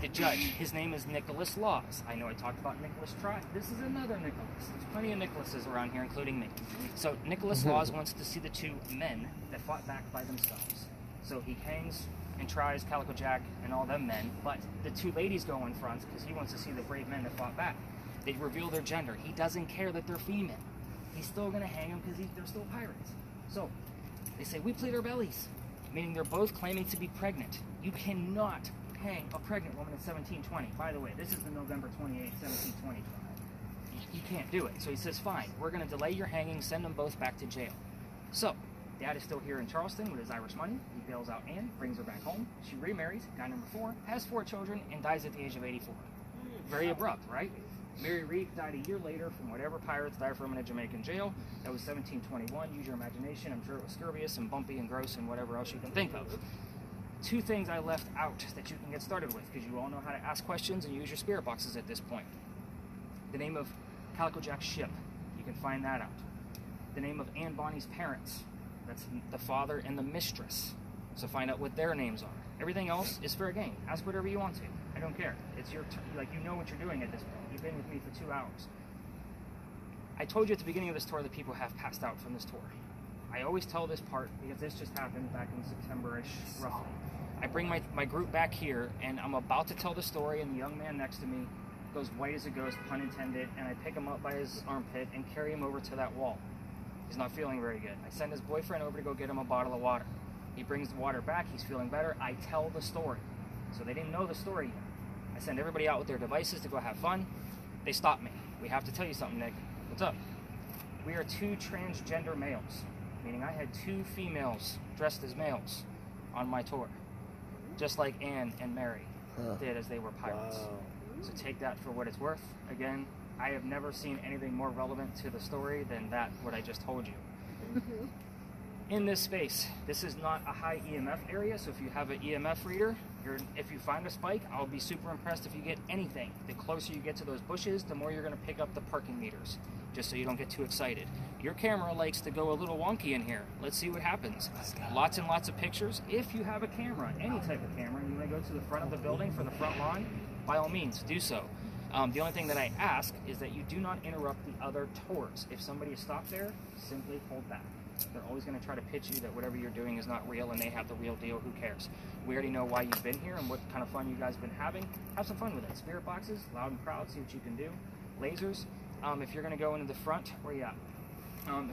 the judge, his name is Nicholas Laws. I know I talked about Nicholas Trot. This is another Nicholas. There's plenty of Nicholases around here, including me. So, Nicholas Laws wants to see the two men that fought back by themselves. So, he hangs and tries Calico Jack and all them men, but the two ladies go in front because he wants to see the brave men that fought back. They reveal their gender. He doesn't care that they're female. He's still going to hang them because they're still pirates. So, they say, we plead our bellies, meaning they're both claiming to be pregnant. You cannot hang a pregnant woman at 1720. By the way, this is the November 28, 1720 trial. You can't do it. So he says, fine, we're going to delay your hanging, send them both back to jail. So, Dad is still here in Charleston with his Irish money. He bails out Anne, brings her back home. She remarries, guy number 4, has 4 children, and dies at the age of 84. Very abrupt, right? Mary Reed died a year later from whatever pirates died from in a Jamaican jail. That was 1721. Use your imagination. I'm sure it was scurvious and bumpy and gross and whatever else you can think of. 2 things I left out that you can get started with, because you all know how to ask questions and use your spirit boxes at this point. The name of Calico Jack's ship. You can find that out. The name of Anne Bonny's parents. That's the father and the mistress. So find out what their names are. Everything else is fair game. Ask whatever you want to. I don't care. It's your like, you know what you're doing at this point. You've been with me for 2 hours. I told you at the beginning of this tour that people have passed out from this tour. I always tell this part because this just happened back in September-ish, roughly. I bring my group back here, and I'm about to tell the story, and the young man next to me goes white as a ghost, pun intended, and I pick him up by his armpit and carry him over to that wall. He's not feeling very good. I send his boyfriend over to go get him a bottle of water. He brings the water back. He's feeling better. I tell the story. So they didn't know the story yet. I send everybody out with their devices to go have fun. They stop me. We have to tell you something, Nick. What's up? We are 2 transgender males, meaning I had 2 females dressed as males on my tour, just like Anne and Mary did as they were pirates. Wow. So take that for what it's worth. Again, I have never seen anything more relevant to the story than that, what I just told you. In this space, this is not a high EMF area, so if you have an EMF reader, if you find a spike, I'll be super impressed if you get anything. The closer you get to those bushes, the more you're going to pick up the parking meters, just so you don't get too excited. Your camera likes to go a little wonky in here. Let's see what happens. Lots and lots of pictures. If you have a camera, any type of camera, and you want to go to the front of the building for the front lawn, by all means, do so. The only thing that I ask is that you do not interrupt the other tours. If somebody is stopped there, simply hold back. They're always going to try to pitch you that whatever you're doing is not real and they have the real deal. Who cares? We already know why you've been here and what kind of fun you guys have been having. Have some fun with it. Spirit boxes, loud and proud, see what you can do. Lasers, if you're going to go into the front, where you at?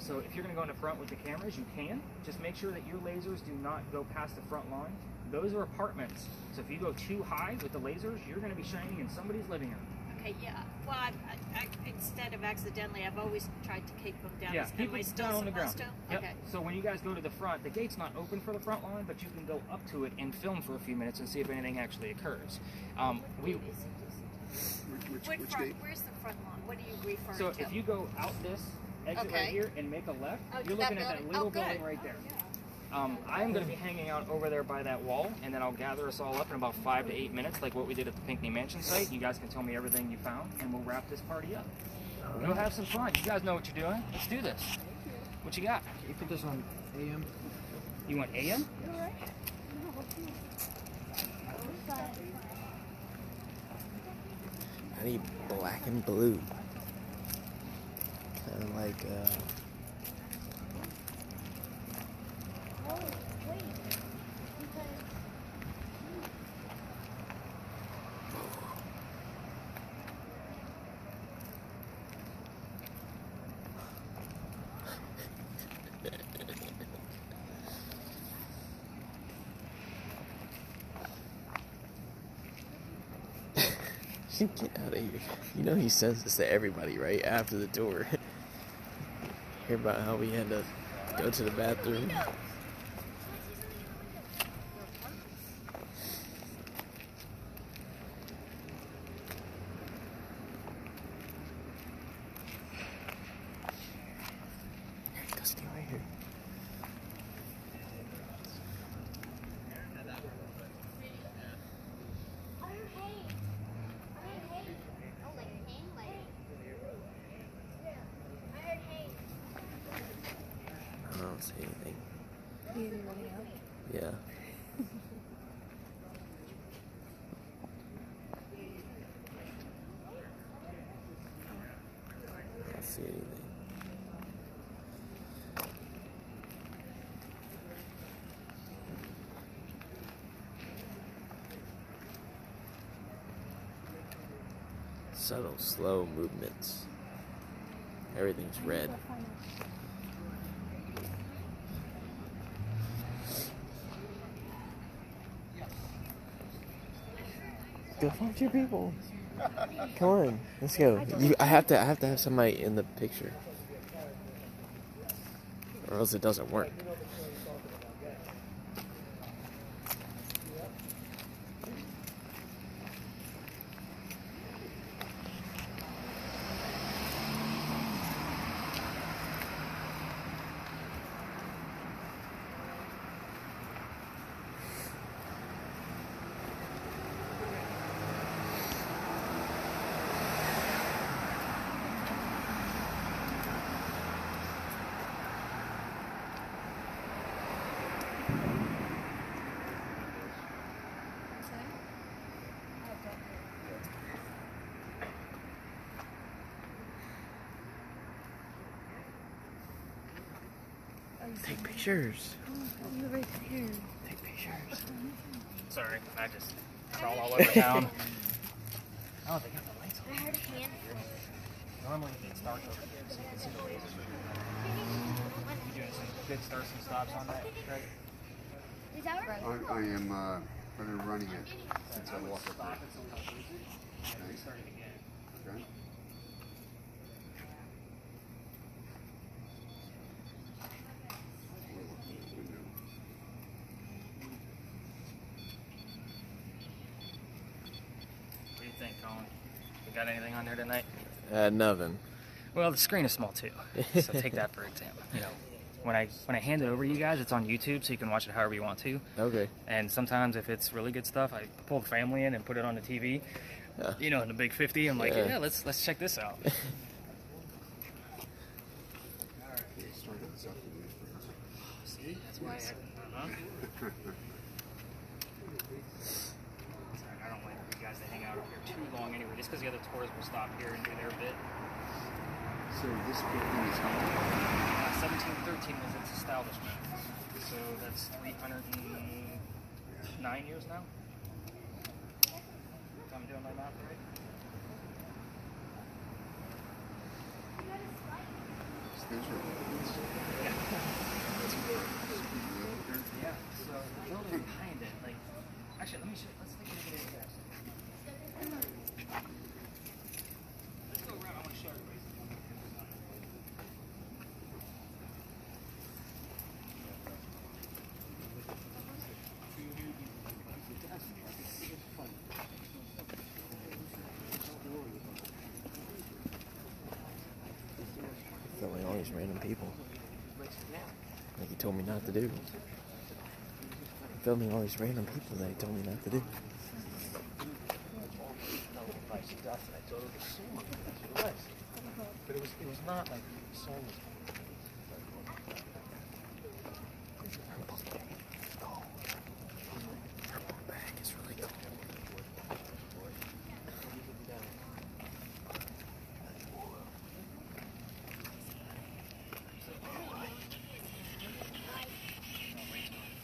So if you're going to go in the front with the cameras, you can. Just make sure that your lasers do not go past the front line. Those are apartments. So if you go too high with the lasers, you're going to be shining in somebody's living room. Okay, yeah. Well, I instead of accidentally, I've always tried to keep them down. Yeah, keep it down on the ground. Yep. Okay. So when you guys go to the front, the gate's not open for the front line, but you can go up to it and film for a few minutes and see if anything actually occurs. Which gate? Where's the front lawn? What are you referring So to? if you go out this exit Okay. right here and make a left, Oh, to you're that looking at that building? little Oh, good. building right there. I'm going to be hanging out over there by that wall, and then I'll gather us all up in about 5 to 8 minutes, like what we did at the Pinckney Mansion site. You guys can tell me everything you found, and we'll wrap this party up. Go have some fun. You guys know what you're doing. Let's do this. What you got? You put this on AM? You want AM? I need black and blue. Kind of like, Oh, wait. Because get out of here. You know he sends this to everybody, right? After the tour. Hear about how we had to go to the bathroom. Go stay right here. I don't see anything. Yeah. see anything. Subtle, slow movements. Everything's red. Go find your people. Come on, let's go. I have to have somebody in the picture, or else it doesn't work. Take pictures. You're right there. Take pictures. Sorry, I just crawl all over town. Oh, they got the lights I on. heard a hand. Normally it's dark over here, so you can see the lasers. You doing some good starts and stops on that, Greg? Is that right? I am running it since I walked up there. Nice. Okay. What do you think, Colin? You got anything on there tonight? Nothing. Well, the screen is small too, so take that for example. You know, when I hand it over to you guys, it's on YouTube, so you can watch it however you want to. Okay. And sometimes, if it's really good stuff, I pull the family in and put it on the TV. You know, in the big 50, I'm like, yeah, let's check this out. See, that's why. Sorry, I don't like you guys to hang out up here too long anyway, just because the other tours will stop here and do their bit. So this building is how old? 1713 was its establishment, so that's 309 years now. If I'm doing my math right. Those are buildings. Yeah, so the building behind it, like, actually, let's take a look at it here. Let's go around, I want to show everybody something. Filming all these random people. Like he told me not to do. Filming all these random people that he told me not to do. But it was not like the song was. Purple bag is really cool.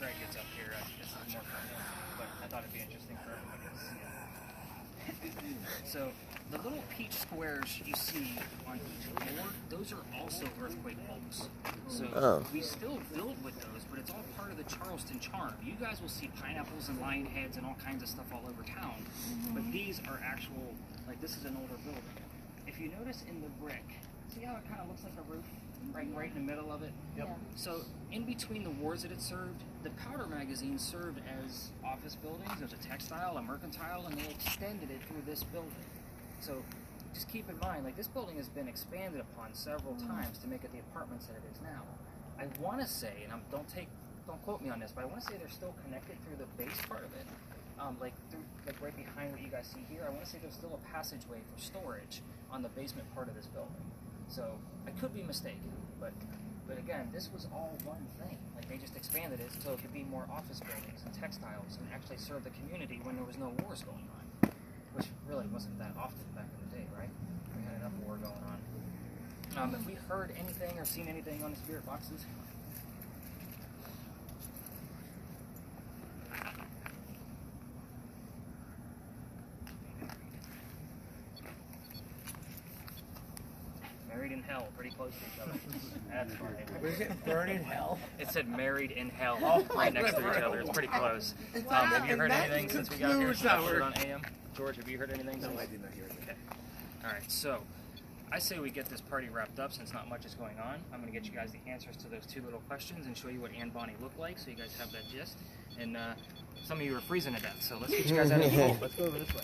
Greg gets up here, this is more for him, but I thought it'd be interesting for everybody to see it. So the little peach squares you see on each floor, those are also earthquake bolts. So we still build with those, but it's all part of the Charleston charm. You guys will see pineapples and lion heads and all kinds of stuff all over town, but these are actual, like this is an older building. If you notice in the brick, see how it kind of looks like a roof? Right in the middle of it. Yep. Yeah. So in between the wards that it served, the powder magazine served as office buildings. There's a textile, a mercantile, and they extended it through this building. So just keep in mind, like this building has been expanded upon several times to make it the apartments that it is now. I want to say, and don't quote me on this, but I want to say they're still connected through the base part of it, like right behind what you guys see here. I want to say there's still a passageway for storage on the basement part of this building. So I could be mistaken, but again, this was all one thing. Like they just expanded it so it could be more office buildings and textiles and actually serve the community when there was no wars going on, which really wasn't that often back in the day, right? We had enough war going on. Have we heard anything or seen anything on the spirit boxes? Married in hell, pretty close to each other. That's funny. What is it? Burn in hell? It said married in hell right next to each other. It's pretty close. Have you heard anything since we got here? On AM? George, have you heard anything? No, I did not hear it. Okay. All right, so I say we get this party wrapped up since not much is going on. I'm going to get you guys the answers to those 2 little questions and show you what Ann Bonnie looked like so you guys have that gist. And some of you are freezing to death, so let's get you guys out of the pool. Let's go over this way.